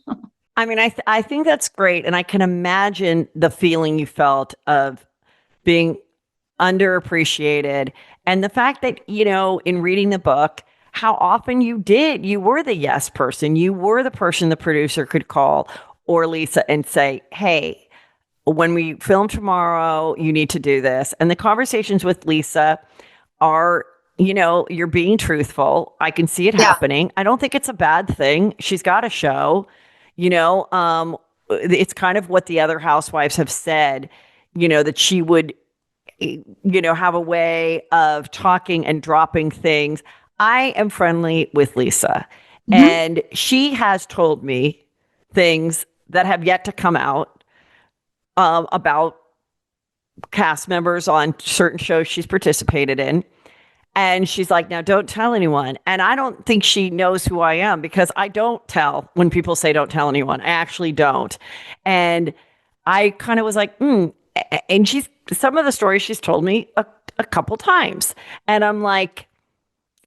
I mean, I think that's great. And I can imagine the feeling you felt of being underappreciated. And the fact that, in reading the book, how often you were the yes person. You were the person the producer could call, or Lisa, and say, hey, when we film tomorrow, you need to do this. And the conversations with Lisa are, you're being truthful. I can see it happening. I don't think it's a bad thing. She's got a show, it's kind of what the other housewives have said, that she would, have a way of talking and dropping things. I am friendly with Lisa, and she has told me things that have yet to come out about cast members on certain shows she's participated in. And she's like, now don't tell anyone. And I don't think she knows who I am, because I don't tell when people say don't tell anyone. I actually don't. And I kind of was like, and some of the stories she's told me a couple times. And I'm like,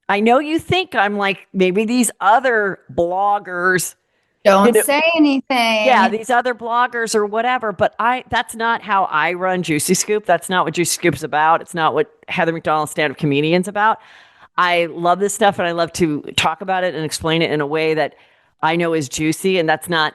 I know you think I'm like maybe these other bloggers Don't say anything. Yeah, these other bloggers or whatever. But that's not how I run Juicy Scoop. That's not what Juicy Scoop's about. It's not what Heather McDonald's stand-up comedian's about. I love this stuff and I love to talk about it and explain it in a way that I know is juicy. And that's not,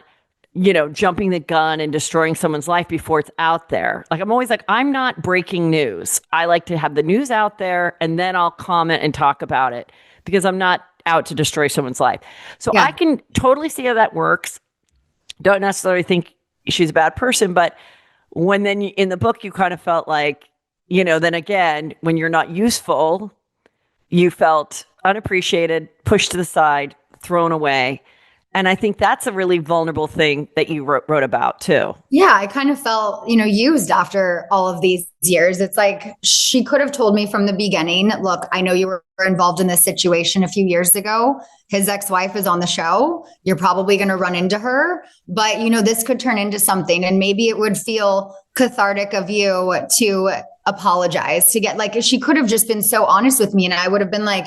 jumping the gun and destroying someone's life before it's out there. Like, I'm always like, I'm not breaking news. I like to have the news out there and then I'll comment and talk about it because I'm not out to destroy someone's life. So I can totally see how that works. Don't necessarily think she's a bad person, but when then in the book, you kind of felt like, then again, when you're not useful, you felt unappreciated, pushed to the side, thrown away. And I think that's a really vulnerable thing that you wrote about too. Yeah, I kind of felt, used after all of these years. It's like she could have told me from the beginning, look, I know you were involved in this situation a few years ago. His ex-wife is on the show. You're probably going to run into her, but this could turn into something. And maybe it would feel cathartic of you to apologize, to get she could have just been so honest with me. And I would have been like,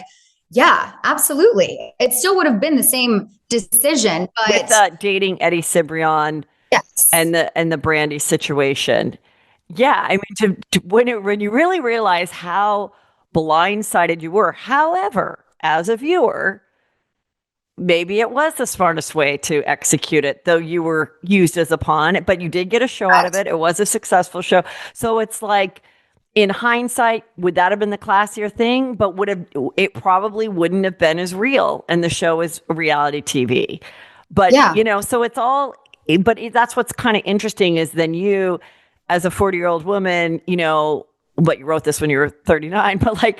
yeah, absolutely. It still would have been the same decision, but with dating Eddie Cibrian, yes, and the Brandy situation. Yeah, I mean, when you really realize how blindsided you were. However, as a viewer, maybe it was the smartest way to execute it, though you were used as a pawn. But you did get a show out of it. It was a successful show. So it's like, in hindsight, would that have been the classier thing? But it probably wouldn't have been as real. And the show is reality TV. But, so it's all, but that's what's kind of interesting is then you, as a 40-year-old woman, but you wrote this when you were 39, but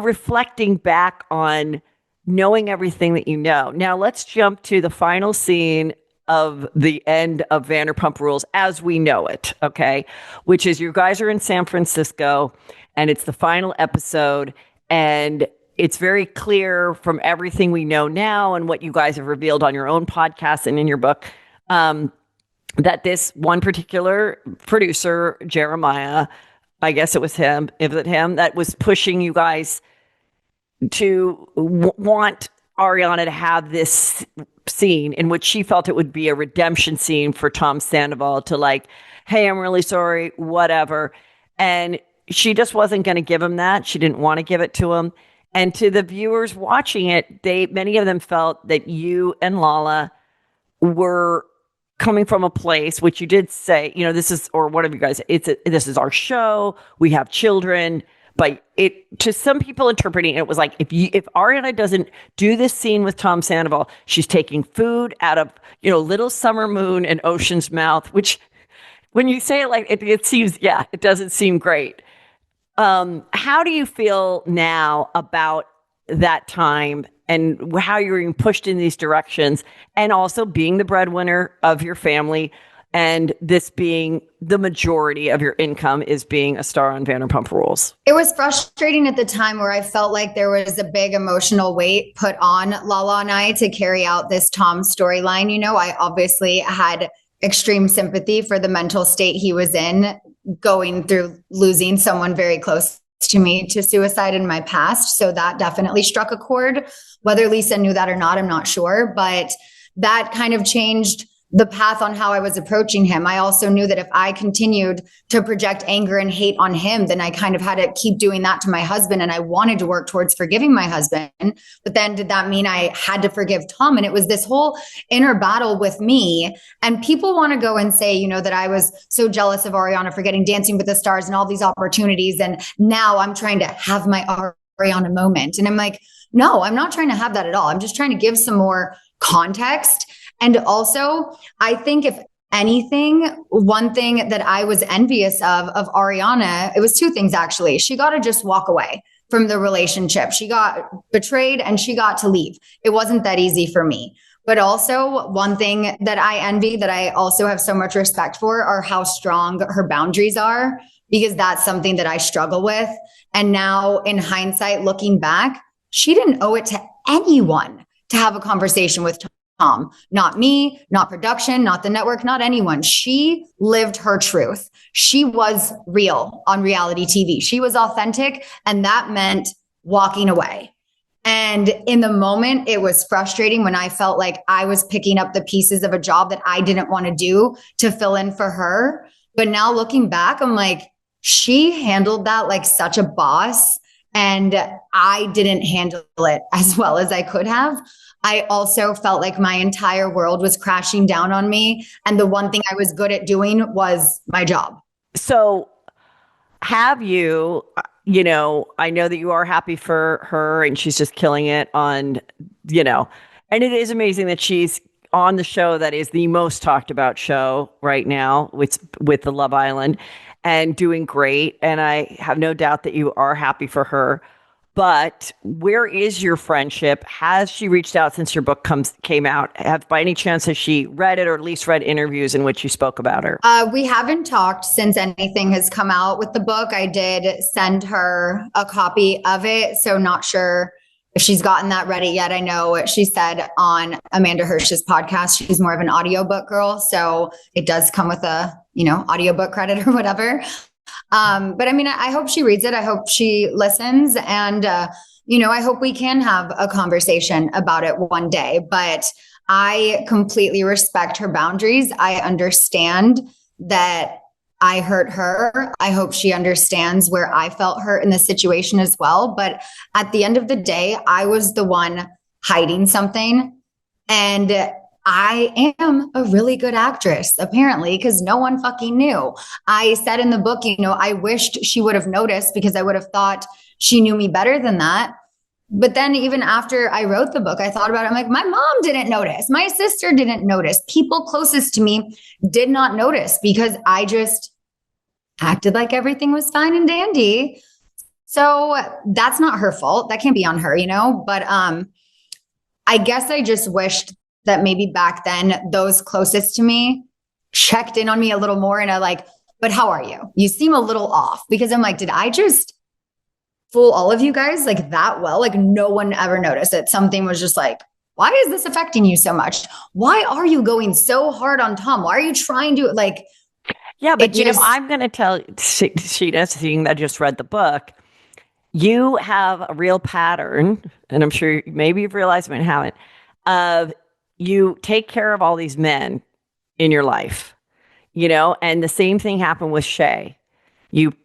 reflecting back on knowing everything that you know. Now let's jump to the final scene of the end of Vanderpump Rules as we know it, okay? Which is you guys are in San Francisco and it's the final episode and it's very clear from everything we know now and what you guys have revealed on your own podcast and in your book that this one particular producer, Jeremiah, I guess it was him, that was pushing you guys to want Ariana to have this scene in which she felt it would be a redemption scene for Tom Sandoval to hey, I'm really sorry, whatever. And she just wasn't going to give him that. She didn't want to give it to him. And to the viewers watching it, many of them felt that you and Lala were coming from a place, which you did say, this is, or one of you guys, this is our show. We have children. But to some people interpreting it was like, if Ariana doesn't do this scene with Tom Sandoval, she's taking food out of, Little Summer Moon and Ocean's Mouth, which when you say it it seems, it doesn't seem great. How do you feel now about that time and how you're being pushed in these directions and also being the breadwinner of your family? And this being the majority of your income is being a star on Vanderpump Rules. It was frustrating at the time where I felt like there was a big emotional weight put on Lala and I to carry out this Tom storyline. I obviously had extreme sympathy for the mental state he was in, going through losing someone very close to me to suicide in my past. So that definitely struck a chord. Whether Lisa knew that or not, I'm not sure. But that kind of changed the path on how I was approaching him. I also knew that if I continued to project anger and hate on him, then I kind of had to keep doing that to my husband. And I wanted to work towards forgiving my husband. But then did that mean I had to forgive Tom? And it was this whole inner battle with me. And people want to go and say, that I was so jealous of Ariana for getting Dancing with the Stars and all these opportunities. And now I'm trying to have my Ariana moment. And I'm like, no, I'm not trying to have that at all. I'm just trying to give some more context. And also, I think if anything, one thing that I was envious of Ariana, it was two things actually. She got to just walk away from the relationship. She got betrayed and she got to leave. It wasn't that easy for me. But also one thing that I envy, that I also have so much respect for, are how strong her boundaries are, because that's something that I struggle with. And now in hindsight, looking back, she didn't owe it to anyone to have a conversation with Tom. Not me, not production, not the network, not anyone. She lived her truth. She was real on reality TV. She was authentic, and that meant walking away. And in the moment, it was frustrating when I felt like I was picking up the pieces of a job that I didn't want to do to fill in for her. But now looking back, I'm like, she handled that like such a boss. And I didn't handle it as well as I could have. I also felt like my entire world was crashing down on me. And the one thing I was good at doing was my job. So have you, I know that you are happy for her and she's just killing it on, and it is amazing that she's on the show that is the most talked about show right now with the Love Island and doing great. And I have no doubt that you are happy for her. But where is your friendship? Has she reached out since your book came out? By any chance has she read it or at least read interviews in which you spoke about her? We haven't talked since anything has come out with the book. I did send her a copy of it, so not sure if she's gotten that ready yet. I know she said on Amanda Hirsch's podcast, she's more of an audiobook girl, so it does come with a, audiobook credit or whatever. But I mean, I hope she reads it. I hope she listens. And, I hope we can have a conversation about it one day. But I completely respect her boundaries. I understand that I hurt her. I hope she understands where I felt hurt in the situation as well. But at the end of the day, I was the one hiding something. And I am a really good actress, apparently, because no one fucking knew. I said in the book, I wished she would have noticed because I would have thought she knew me better than that. But then even after I wrote the book, I thought about it. I'm like, my mom didn't notice. My sister didn't notice. People closest to me did not notice because I just acted like everything was fine and dandy. So that's not her fault. That can't be on her, But I guess I just wished that maybe back then those closest to me checked in on me a little more and are like, but how are you? You seem a little off. Because I'm like, did I just fool all of you guys like that well? Like no one ever noticed it. Something was just like, why is this affecting you so much? Why are you going so hard on Tom? Why are you trying to Yeah, but I'm going to tell Sheena, seeing that I just read the book, you have a real pattern, and I'm sure maybe you've realized but haven't, of you take care of all these men in your life, and the same thing happened with Shay.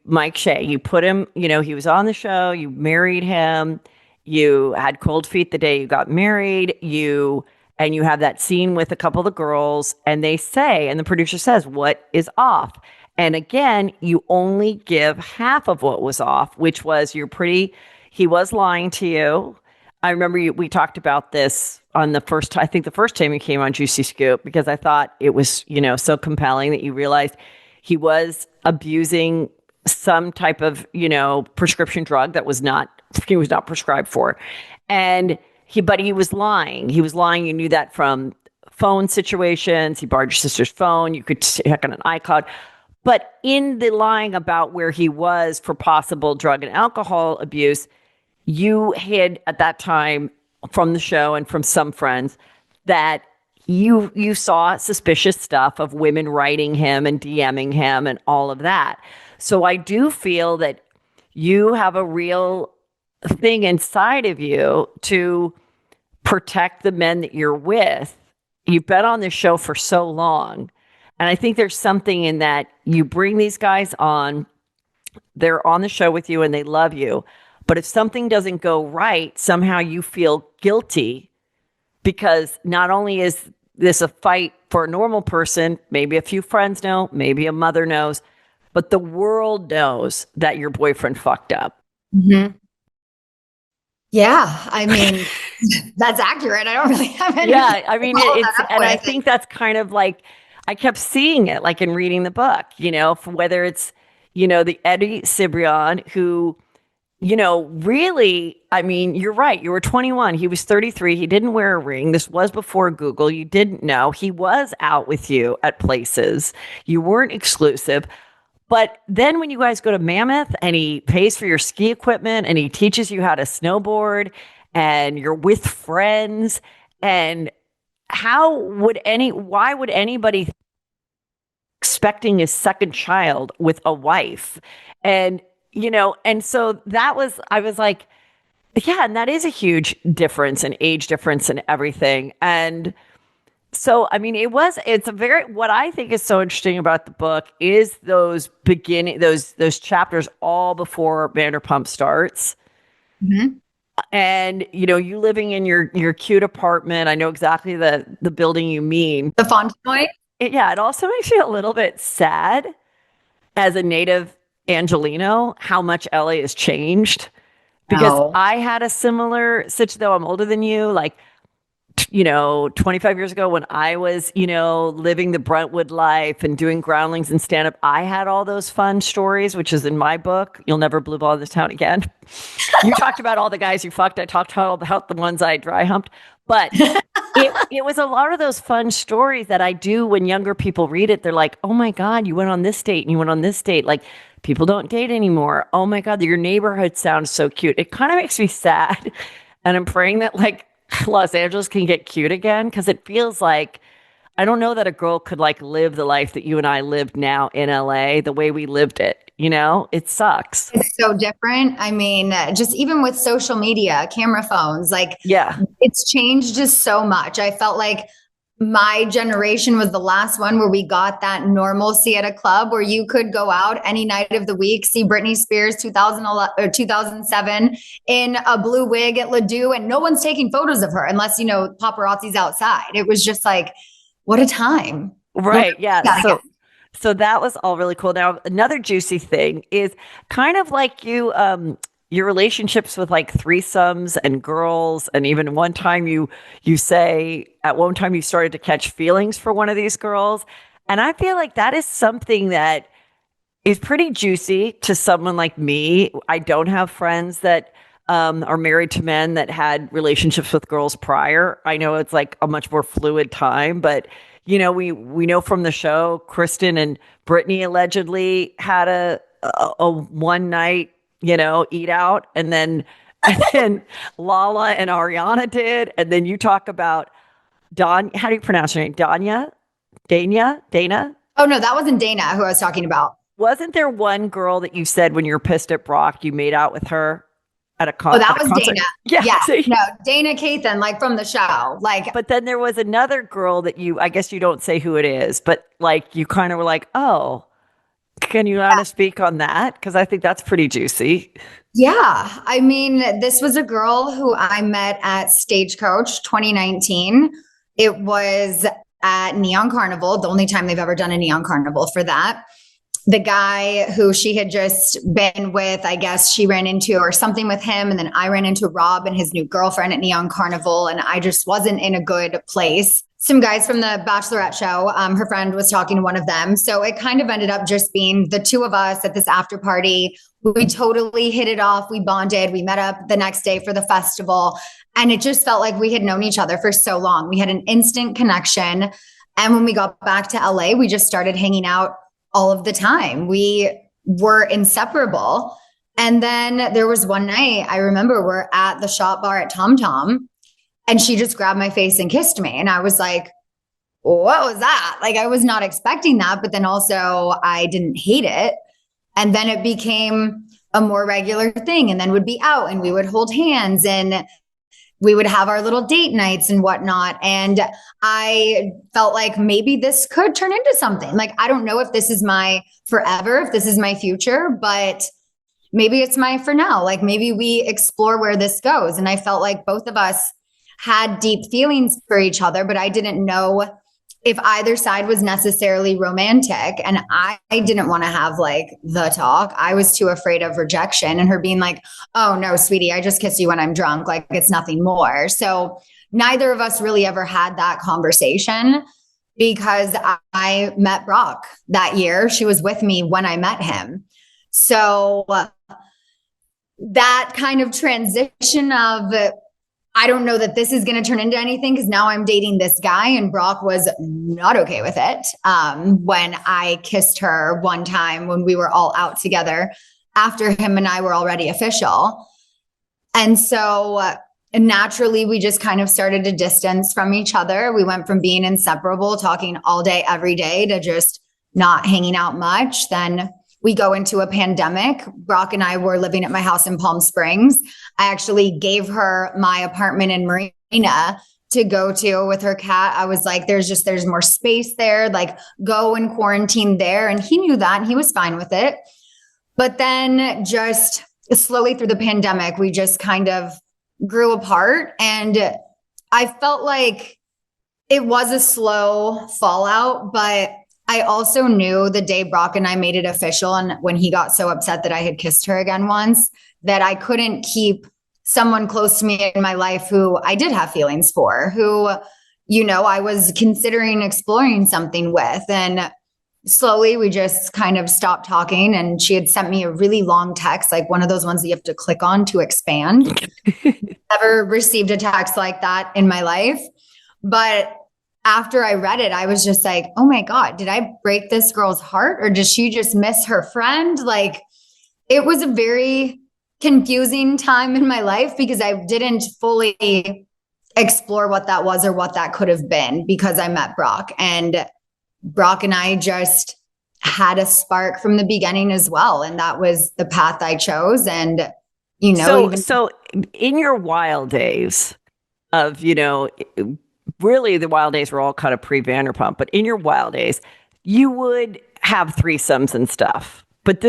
Mike Shay, you put him, he was on the show, you married him, you had cold feet the day you got married, and you have that scene with a couple of the girls, and they say, and the producer says, what is off? And again, you only give half of what was off, which was he was lying to you. I remember we talked about this on the first time you came on Juicy Scoop, because I thought it was, so compelling that you realized he was abusing some type of, prescription drug that he was not prescribed for. And he was lying. He was lying. You knew that from phone situations. He borrowed your sister's phone. You could check on an iCloud. But in the lying about where he was for possible drug and alcohol abuse, you hid at that time from the show and from some friends that you saw suspicious stuff of women writing him and DMing him and all of that. So I do feel that you have a real thing inside of you to protect the men that you're with. You've been on this show for so long. And I think there's something in that you bring these guys on, they're on the show with you and they love you. But if something doesn't go right, somehow you feel guilty because not only is this a fight for a normal person, maybe a few friends know, maybe a mother knows, but the world knows that your boyfriend fucked up. Mm-hmm. Yeah, I mean, that's accurate. I don't really have any. Yeah, I mean, I think that's kind of like, I kept seeing it like in reading the book, whether it's, the Eddie Cibrian who, really, I mean, you're right. You were 21. He was 33. He didn't wear a ring. This was before Google. You didn't know. He was out with you at places. You weren't exclusive. But then when you guys go to Mammoth and he pays for your ski equipment and he teaches you how to snowboard and you're with friends, and why would anybody expecting a second child with a wife? And so I was like, Yeah, and that is a huge difference and age difference and everything. And so, I mean, what I think is so interesting about the book is those chapters all before Vanderpump starts. Mhm. And, you living in your cute apartment. I know exactly the building you mean. The Fontenoy? Yeah, it also makes you a little bit sad as a native Angelino, how much LA has changed. Because No. I had a similar situation, though I'm older than you, 25 years ago when I was, living the Brentwood life and doing groundlings and stand up, I had all those fun stories, which is in my book. You'll never blue ball this town again. You talked about all the guys you fucked. I talked all about the ones I dry humped. But it was a lot of those fun stories that I do when younger people read it. They're like, oh my God, you went on this date and you went on this date. Like, people don't date anymore. Oh my God, your neighborhood sounds so cute. It kind of makes me sad. And I'm praying that Los Angeles can get cute again, because it feels like I don't know that a girl could live the life that you and I lived now in LA the way we lived it. It sucks. It's so different. I mean, just even with social media, camera phones, Yeah. it's changed just so much. I felt like my generation was the last one where we got that normalcy at a club where you could go out any night of the week, see Britney Spears 2011 or 2007 in a blue wig at Ledoux, and no one's taking photos of her unless, paparazzi's outside. It was just like, what a time. Right. Yeah. So that was all really cool. Now, another juicy thing is kind of like your relationships with threesomes and girls. And even one time you say at one time you started to catch feelings for one of these girls. And I feel like that is something that is pretty juicy to someone like me. I don't have friends that are married to men that had relationships with girls prior. I know it's a much more fluid time, but we know from the show, Kristen and Brittany allegedly had a one night, eat out, and then Lala and Ariana did, and then you talk about how do you pronounce her name? Dana? Oh no, that wasn't Dana who I was talking about. Wasn't there one girl that you said when you were pissed at Brock, you made out with her at a concert? Oh, that was concert? Dana. Yeah. No, Dana Kathan, from the show. But then there was another girl that I guess you don't say who it is, but you kind of were like, oh, can you want to speak on that? Because I think that's pretty juicy. Yeah. I mean, this was a girl who I met at Stagecoach 2019. It was at Neon Carnival, the only time they've ever done a Neon Carnival for that. The guy who she had just been with, I guess she ran into or something with him. And then I ran into Rob and his new girlfriend at Neon Carnival. And I just wasn't in a good place. Some guys from the Bachelorette show, her friend was talking to one of them. So it kind of ended up just being the two of us at this after party. We totally hit it off. We bonded. We met up the next day for the festival. And it just felt like we had known each other for so long. We had an instant connection. And when we got back to LA, we just started hanging out all of the time. We were inseparable. And then there was one night, I remember we're at the shop bar at Tom Tom, and she just grabbed my face and kissed me. And I was like, what was that? I was not expecting that, but then also I didn't hate it. And then it became a more regular thing, and then would be out and we would hold hands and we would have our little date nights and whatnot. And I felt like maybe this could turn into something. I don't know if this is my forever, if this is my future, but maybe it's my for now. Maybe we explore where this goes. And I felt like both of us had deep feelings for each other, but I didn't know if either side was necessarily romantic. And I didn't want to have the talk. I was too afraid of rejection and her being like, oh no, sweetie, I just kiss you when I'm drunk. It's nothing more. So neither of us really ever had that conversation because I met Brock that year. She was with me when I met him. So that kind of transition of, I don't know that this is going to turn into anything because now I'm dating this guy, and Brock was not okay with it. When I kissed her one time when we were all out together after him and I were already official. And so naturally, we just kind of started to distance from each other. We went from being inseparable, talking all day, every day, to just not hanging out much. Then we go into a pandemic. Brock and I were living at my house in Palm Springs. I actually gave her my apartment in Marina to go to with her cat. I was like, there's more space there, like go and quarantine there. And he knew that and he was fine with it. But then just slowly through the pandemic, we just kind of grew apart. And I felt like it was a slow fallout, but I also knew the day Brock and I made it official, and when he got so upset that I had kissed her again once, that I couldn't keep someone close to me in my life who I did have feelings for, who, I was considering exploring something with. And slowly we just kind of stopped talking. And she had sent me a really long text, like one of those ones that you have to click on to expand. Never received a text like that in my life. But after I read it, I was just like, oh my God, did I break this girl's heart or does she just miss her friend? Like, it was a very confusing time in my life because I didn't fully explore what that was or what that could have been because I met Brock, and Brock and I just had a spark from the beginning as well. And that was the path I chose. And, so in your wild days of, really the wild days were all kind of pre-Vanderpump, but in your wild days, you would have threesomes and stuff. But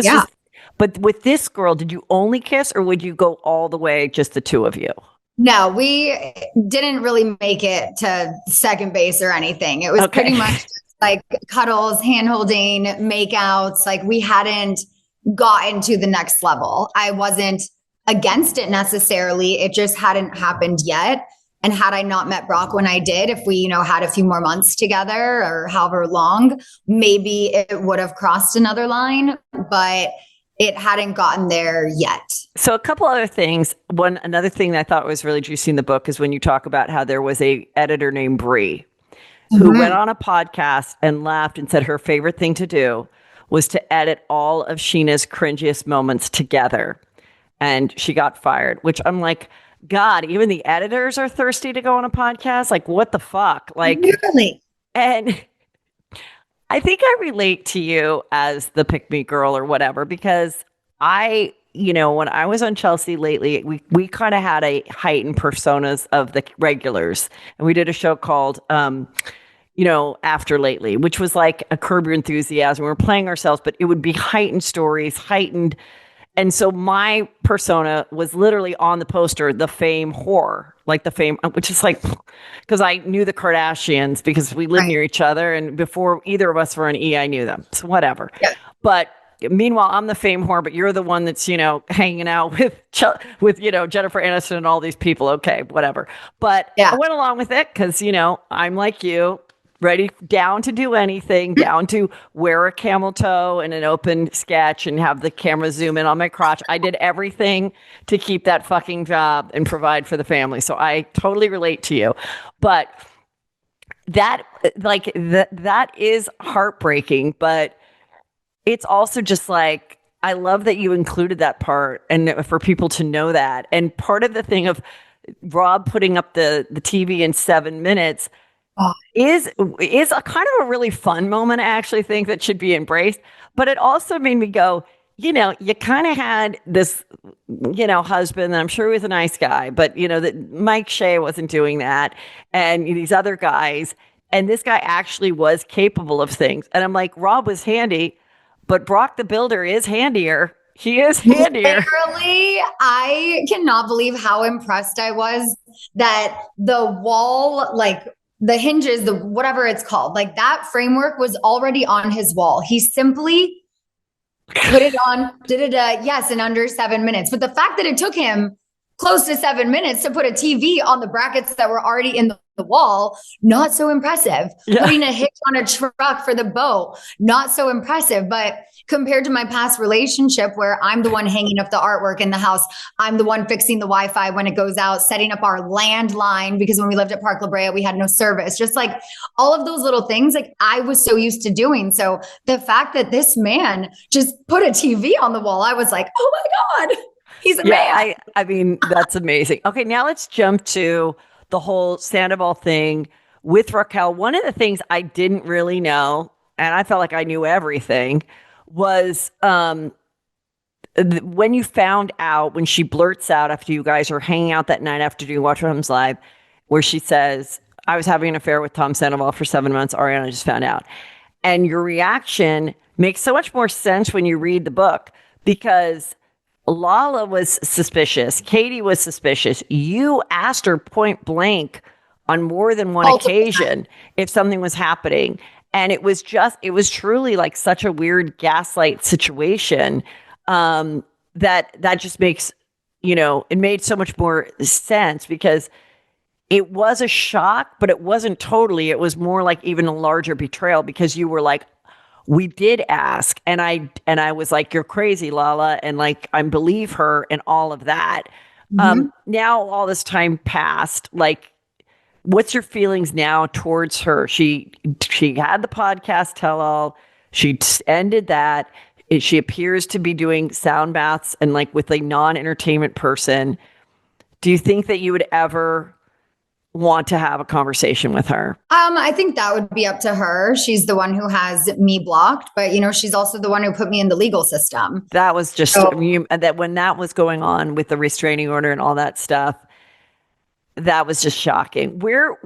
but with this girl, did you only kiss or would you go all the way, just the two of you? No, we didn't really make it to second base or anything. It was pretty much like cuddles, hand holding, makeouts. Like we hadn't gotten to the next level. I wasn't against it necessarily. It just hadn't happened yet. And had I not met Brock when I did, if we, had a few more months together or however long, maybe it would have crossed another line, but it hadn't gotten there yet. So a couple other things. Another thing that I thought was really juicy in the book is when you talk about how there was a editor named Bree who went on a podcast and laughed and said her favorite thing to do was to edit all of Sheena's cringiest moments together. And she got fired, which I'm like, God, even the editors are thirsty to go on a podcast. Like, what the fuck? Like, really? And I think I relate to you as the pick me girl or whatever, because when I was on Chelsea lately, we kind of had a heightened personas of the regulars, and we did a show called, After Lately, which was like a Curb Your Enthusiasm. We were playing ourselves, but it would be heightened stories, heightened. And so my persona was literally on the poster, the fame whore, like the fame, which is like, because I knew the Kardashians because we lived near each other. And before either of us were an E, I knew them. So whatever. Yeah. But meanwhile, I'm the fame whore, but you're the one that's, hanging out with Jennifer Aniston and all these people. Okay, whatever. But I went along with it because, I'm like you. Ready, down to do anything, down to wear a camel toe and an open sketch and have the camera zoom in on my crotch. I did everything to keep that fucking job and provide for the family. So I totally relate to you. But that is heartbreaking, but it's also just like, I love that you included that part and for people to know that. And part of the thing of Rob putting up the TV in 7 minutes is a kind of a really fun moment, I actually think, that should be embraced. But it also made me go, you kind of had this, husband, and I'm sure he was a nice guy, but, that Mike Shay wasn't doing that. And these other guys, and this guy actually was capable of things. And I'm like, Rob was handy, but Brock the Builder is handier. He is handier. Literally, I cannot believe how impressed I was that the wall, like, the hinges, the whatever it's called, like that framework was already on his wall. He simply put it on, did it, in under 7 minutes. But the fact that it took him close to 7 minutes to put a TV on the brackets that were already in the wall, not so impressive. Yeah. Putting a hitch on a truck for the boat, not so impressive. But compared to my past relationship where I'm the one hanging up the artwork in the house, I'm the one fixing the Wi-Fi when it goes out, setting up our landline, because when we lived at Park La Brea, we had no service. Just like all of those little things, like I was so used to doing. So the fact that this man just put a TV on the wall, I was like, oh my God, he's a man. I mean, that's amazing. Okay, now let's jump to the whole Sandoval thing with Raquel. One of the things I didn't really know, and I felt like I knew everything, was when you found out, when she blurts out after you guys are hanging out that night after doing Watch What Happens Live, where she says, I was having an affair with Tom Sandoval for 7 months. Ariana just found out. And your reaction makes so much more sense when you read the book, because Lala was suspicious. Katy was suspicious. You asked her point blank on more than one occasion if something was happening. And it was truly like such a weird gaslight situation that just makes, it made so much more sense, because it was a shock, but it wasn't totally. It was more like even a larger betrayal, because you were like, we did ask. And I was like, you're crazy, Lala. And like, I believe her and all of that. Now all this time passed, like, what's your feelings now towards her? She had the podcast tell all. She ended that. She appears to be doing sound baths and like with a non-entertainment person. Do you think that you would ever want to have a conversation with her? I think that would be up to her. She's the one who has me blocked, but she's also the one who put me in the legal system. That was just that when that was going on with the restraining order and all that stuff, that was just shocking. Where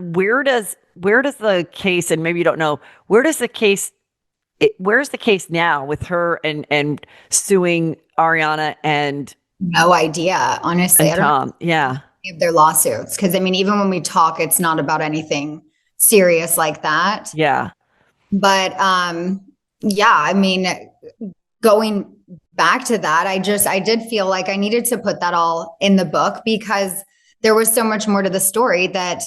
does the case, and maybe you don't know, where's the case now with her and suing Ariana and no idea, honestly. And Tom, yeah. Of their lawsuits, because even when we talk, it's not about anything serious like that. Yeah. But going back to that, I did feel like I needed to put that all in the book, because there was so much more to the story that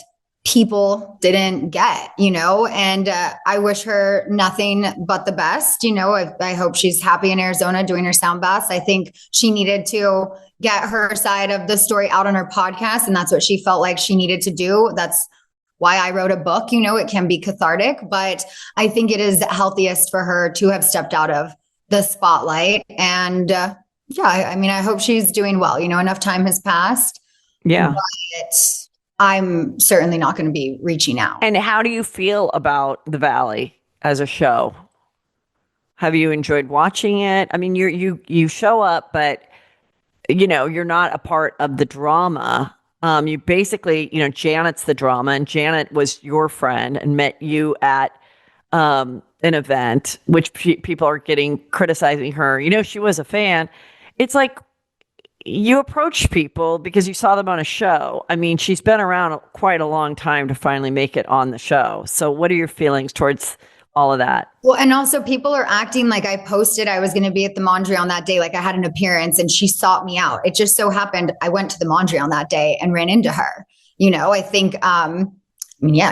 people didn't get, and I wish her nothing but the best. I hope she's happy in Arizona doing her sound baths. I think she needed to get her side of the story out on her podcast, and that's what she felt like she needed to do. That's why I wrote a book. It can be cathartic, but I think it is healthiest for her to have stepped out of the spotlight. And I hope she's doing well. Enough time has passed. Yeah. But I'm certainly not going to be reaching out. And how do you feel about The Valley as a show? Have you enjoyed watching it? I mean, you show up, but you're not a part of the drama. You basically, Janet's the drama, and Janet was your friend and met you at an event, which people are criticizing her. She was a fan. It's like, you approach people because you saw them on a show. I mean, she's been around quite a long time to finally make it on the show. So what are your feelings towards all of that? Well, and also people are acting like I posted I was going to be at the Mondrian that day. Like I had an appearance and she sought me out. It just so happened I went to the Mondrian that day and ran into her. I think,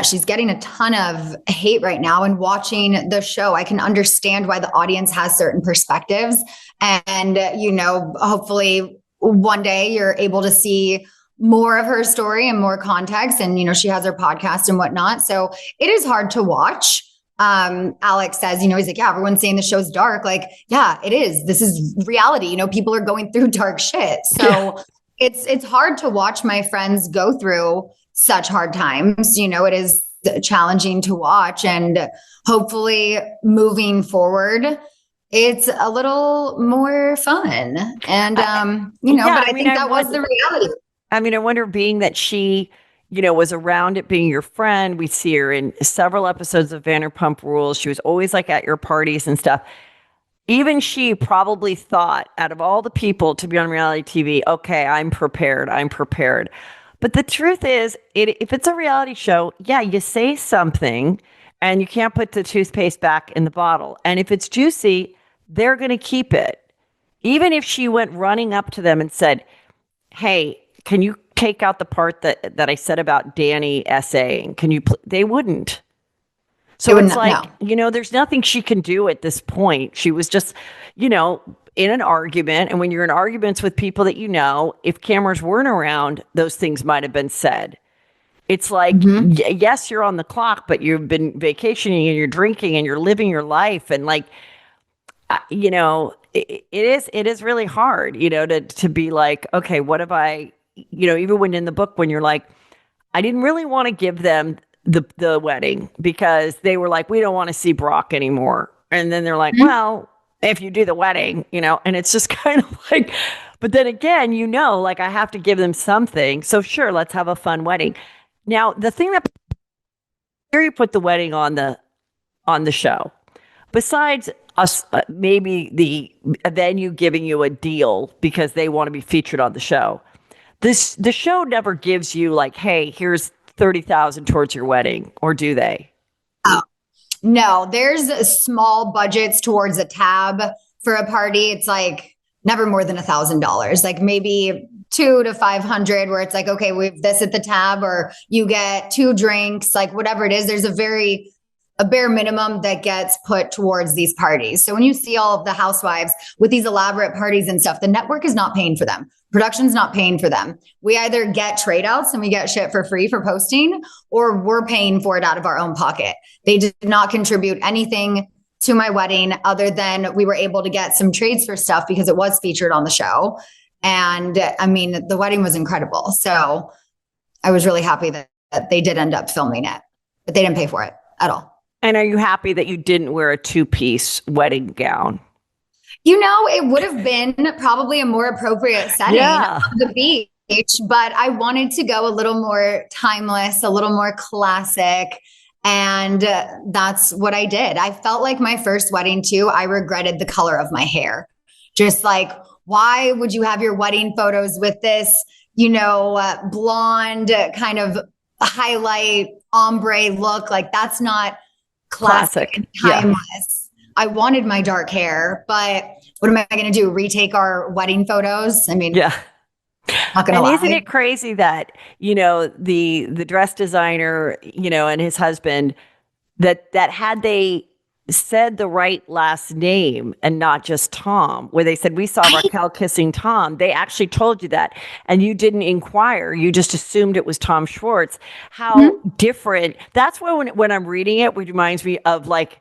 she's getting a ton of hate right now, and watching the show, I can understand why the audience has certain perspectives, and, hopefully one day you're able to see more of her story and more context. And, she has her podcast and whatnot. So it is hard to watch. Alex says, he's like, yeah, everyone's saying the show's dark. Like, yeah, it is. This is reality. People are going through dark shit. So it's hard to watch my friends go through such hard times. It is challenging to watch, and hopefully moving forward, it's a little more fun. And, but I think that was the reality. I mean, I wonder, being that she, was around it, being your friend, we see her in several episodes of Vanderpump Rules. She was always like at your parties and stuff. Even she probably thought, out of all the people to be on reality TV, okay, I'm prepared. But the truth is, if it's a reality show, yeah, you say something and you can't put the toothpaste back in the bottle. And if it's juicy, they're going to keep it. Even if she went running up to them and said, hey, can you take out the part that I said about Danny essaying? Can you? They wouldn't. So it's like, there's nothing she can do at this point. She was just, in an argument. And when you're in arguments with people that if cameras weren't around, those things might have been said. It's like, yes, you're on the clock, but you've been vacationing and you're drinking and you're living your life. And like, it is really hard, to be like, okay, what have I, even when in the book, when you're like, I didn't really want to give them the wedding because they were like, we don't want to see Brock anymore. And then they're like, well, if you do the wedding, and it's just kind of like, but then again, like I have to give them something. So sure, let's have a fun wedding. Now, the thing that here you put the wedding on the show, besides us, maybe the venue giving you a deal because they want to be featured on the show. The show never gives you like, hey, here's 30,000 towards your wedding, or do they? Oh, no, there's small budgets towards a tab for a party. It's like never more than $1,000, like maybe 200 to 500, where it's like, okay, we have this at the tab, or you get 2 drinks, like whatever it is. There's a bare minimum that gets put towards these parties. So when you see all of the housewives with these elaborate parties and stuff, the network is not paying for them. Production's not paying for them. We either get trade outs and we get shit for free for posting, or we're paying for it out of our own pocket. They did not contribute anything to my wedding other than we were able to get some trades for stuff because it was featured on the show. And I mean, the wedding was incredible. So I was really happy that they did end up filming it, but they didn't pay for it at all. And are you happy that you didn't wear a 2-piece wedding gown? It would have been probably a more appropriate setting on the beach, but I wanted to go a little more timeless, a little more classic. And that's what I did. I felt like my first wedding too. I regretted the color of my hair. Just like, why would you have your wedding photos with this, blonde kind of highlight ombre look? Like, that's not classic and timeless. Yeah. I wanted my dark hair, but what am I going to do? Retake our wedding photos? I mean, yeah. Not gonna lie. Isn't it crazy that, the dress designer, and his husband, that had they said the right last name and not just Tom, where they said, we saw Raquel kissing Tom, they actually told you that, and you didn't inquire. You just assumed it was Tom Schwartz. How different. That's why when I'm reading it reminds me of like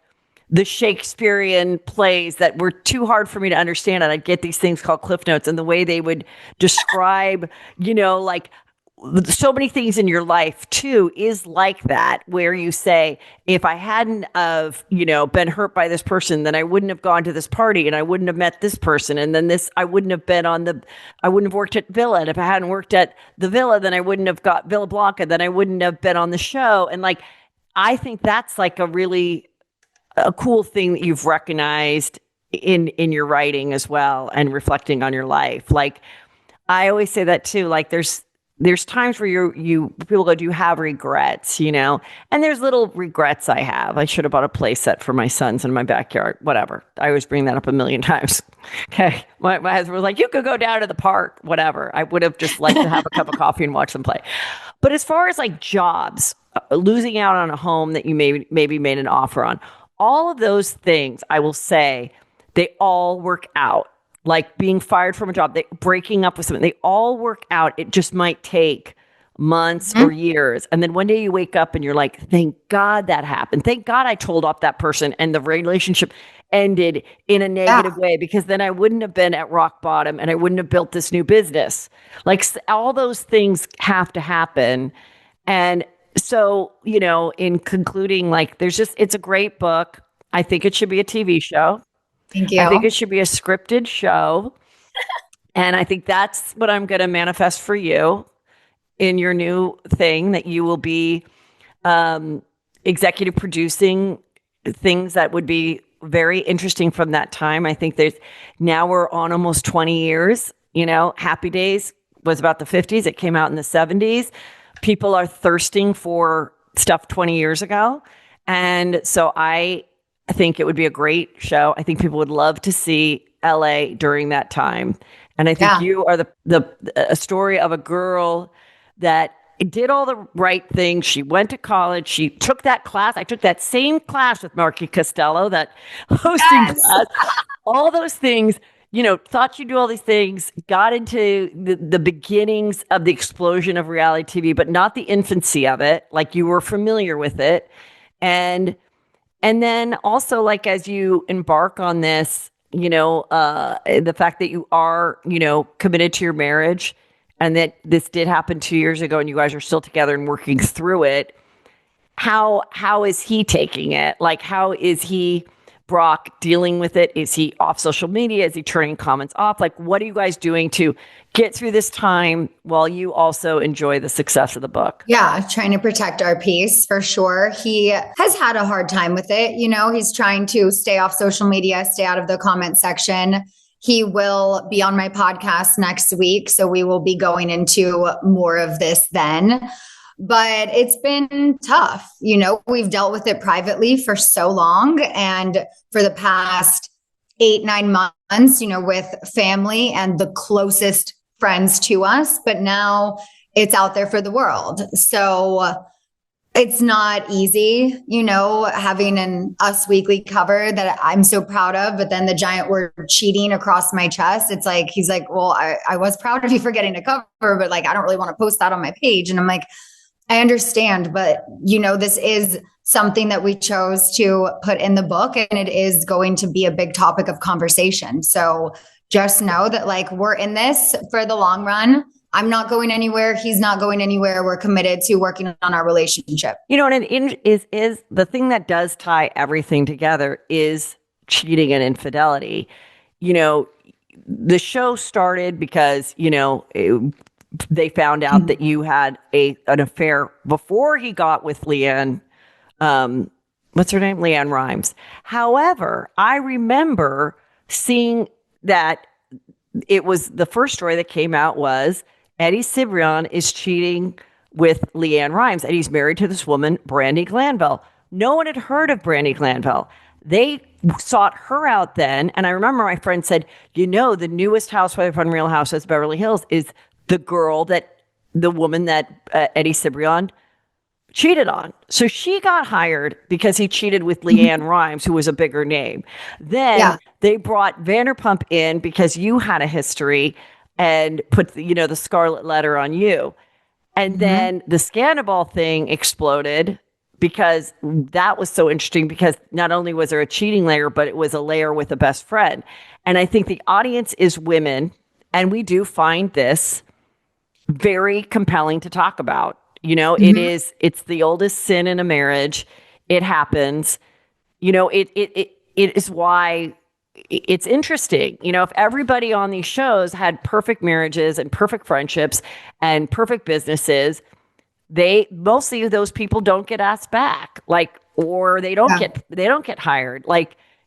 the Shakespearean plays that were too hard for me to understand. And I'd get these things called Cliff Notes, and the way they would describe, like so many things in your life too is like that, where you say, if I hadn't of, been hurt by this person, then I wouldn't have gone to this party and I wouldn't have met this person. And then I wouldn't have worked at Villa. And if I hadn't worked at the Villa, then I wouldn't have got Villa Blanca. Then I wouldn't have been on the show. And like, I think that's like a cool thing that you've recognized in your writing as well, and reflecting on your life. Like, I always say that too. Like, there's times where people go, do you have regrets, and there's little regrets I have. I should have bought a play set for my sons in my backyard, whatever. I always bring that up a million times. Okay. My husband was like, you could go down to the park, whatever. I would have just liked to have a cup of coffee and watch them play. But as far as like jobs, losing out on a home that you maybe made an offer on, all of those things, I will say, they all work out. Like being fired from a job, breaking up with someone, they all work out. It just might take months or years. And then one day you wake up and you're like, thank God that happened. Thank God I told off that person and the relationship ended in a negative way, because then I wouldn't have been at rock bottom and I wouldn't have built this new business. Like, all those things have to happen. And so, in concluding, like, it's a great book. I think it should be a TV show. Thank you. I think it should be a scripted show. And I think that's what I'm going to manifest for you in your new thing, that you will be executive producing things that would be very interesting from that time. I think now we're on almost 20 years. Happy Days was about the 50s. It came out in the 70s. People are thirsting for stuff 20 years ago. And so I think it would be a great show. I think people would love to see LA during that time. And I think you are a story of a girl that did all the right things. She went to college. She took that class. I took that same class with Marky Costello, that hosting class. All those things, thought you'd do all these things, got into the beginnings of the explosion of reality TV, but not the infancy of it. Like, you were familiar with it. And then also, like, as you embark on this, the fact that you are, committed to your marriage, and that this did happen 2 years ago and you guys are still together and working through it. How is he taking it? Like, how is he Brock dealing with it? Is he off social media? Is he turning comments off? Like, what are you guys doing to get through this time while you also enjoy the success of the book? Yeah, trying to protect our peace for sure. He has had a hard time with it. He's trying to stay off social media, stay out of the comment section. He will be on my podcast next week, so we will be going into more of this then. But it's been tough. We've dealt with it privately for so long. And for the past 8-9 months, with family and the closest friends to us. But now it's out there for the world. So it's not easy, having an Us Weekly cover that I'm so proud of, but then the giant word cheating across my chest. It's like, he's like, well, I was proud of you for getting a cover, but like, I don't really want to post that on my page. And I'm like, I understand, but this is something that we chose to put in the book, and it is going to be a big topic of conversation. So just know that like, we're in this for the long run. I'm not going anywhere. He's not going anywhere. We're committed to working on our relationship. And it is the thing that does tie everything together is cheating and infidelity. The show started because, they found out that you had an affair before he got with Leanne. What's her name? Leanne Rimes. However, I remember seeing that it was the first story that came out was Eddie Cibrian is cheating with Leanne Rimes, and he's married to this woman, Brandi Glanville. No one had heard of Brandi Glanville. They sought her out then, and I remember my friend said, the newest housewife on Real Housewives of Beverly Hills is the woman that Eddie Cibrian cheated on. So she got hired because he cheated with Leanne Rimes, who was a bigger name. Then they brought Vanderpump in because you had a history and put the scarlet letter on you. And then the Scandal thing exploded because that was so interesting, because not only was there a cheating layer, but it was a layer with a best friend. And I think the audience is women, and we do find this very compelling to talk about. It's the oldest sin in a marriage. It happens. It is why it's interesting. If everybody on these shows had perfect marriages and perfect friendships and perfect businesses, mostly those people don't get asked back, or they don't get hired.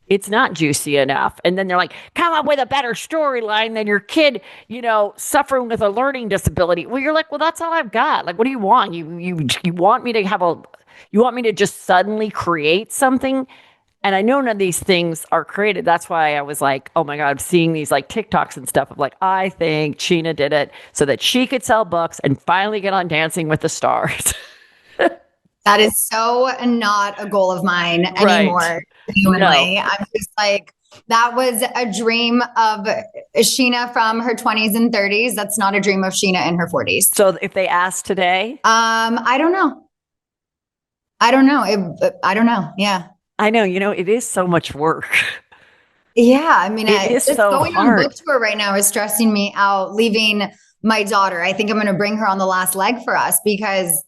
It's not juicy enough. And then they're like, come up with a better storyline than your kid, suffering with a learning disability. Well, you're like, well, that's all I've got. Like, what do you want? You want me to you want me to just suddenly create something? And I know none of these things are created. That's why I was like, oh my God, I'm seeing these like TikToks and stuff of like, I think Sheena did it so that she could sell books and finally get on Dancing with the Stars. That is so not a goal of mine anymore. Humanly. No. I'm just like, that was a dream of Sheena from her 20s and 30s. That's not a dream of Sheena in her 40s. So if they asked today? I don't know. I don't know. Yeah. I know, it is so much work. Yeah. I mean, it's so going hard. On book tour right now is stressing me out, leaving my daughter. I think I'm going to bring her on the last leg for us because,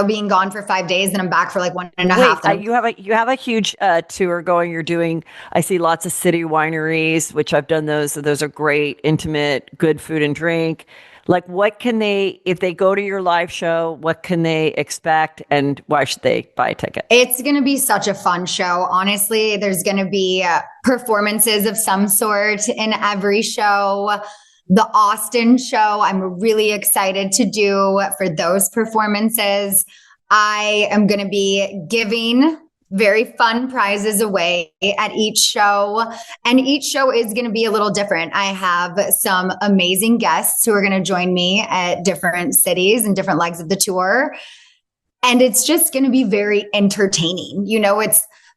being gone for 5 days and I'm back for like 1.5. You have a huge tour going. You're doing, I see lots of city wineries, which I've done those. So those are great, intimate, good food and drink. Like, what can if they go to your live show, what can they expect, and why should they buy a ticket? It's going to be such a fun show. Honestly, there's going to be performances of some sort in every show. The Austin show, I'm really excited to do for those performances. I am going to be giving very fun prizes away at each show. And each show is going to be a little different. I have some amazing guests who are going to join me at different cities and different legs of the tour. And it's just going to be very entertaining.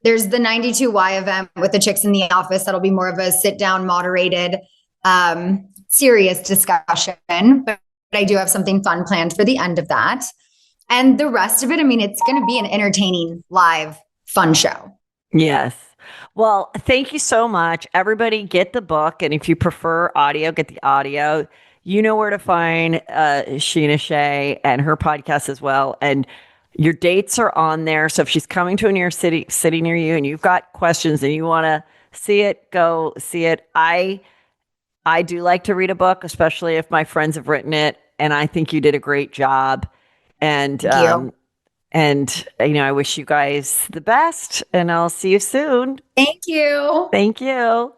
There's the 92Y event with the chicks in the office. That'll be more of a sit down, moderated, serious discussion. But I do have something fun planned for the end of that. And the rest of it, it's going to be an entertaining, live, fun show. Yes. Well, thank you so much. Everybody get the book. And if you prefer audio, get the audio. You know where to find Sheena Shay and her podcast as well. And Your dates are on there. So if she's coming to a near city near you and you've got questions and you want to see it, go see it. I do like to read a book, especially if my friends have written it, and I think you did a great job. And I wish you guys the best, and I'll see you soon. Thank you. Thank you.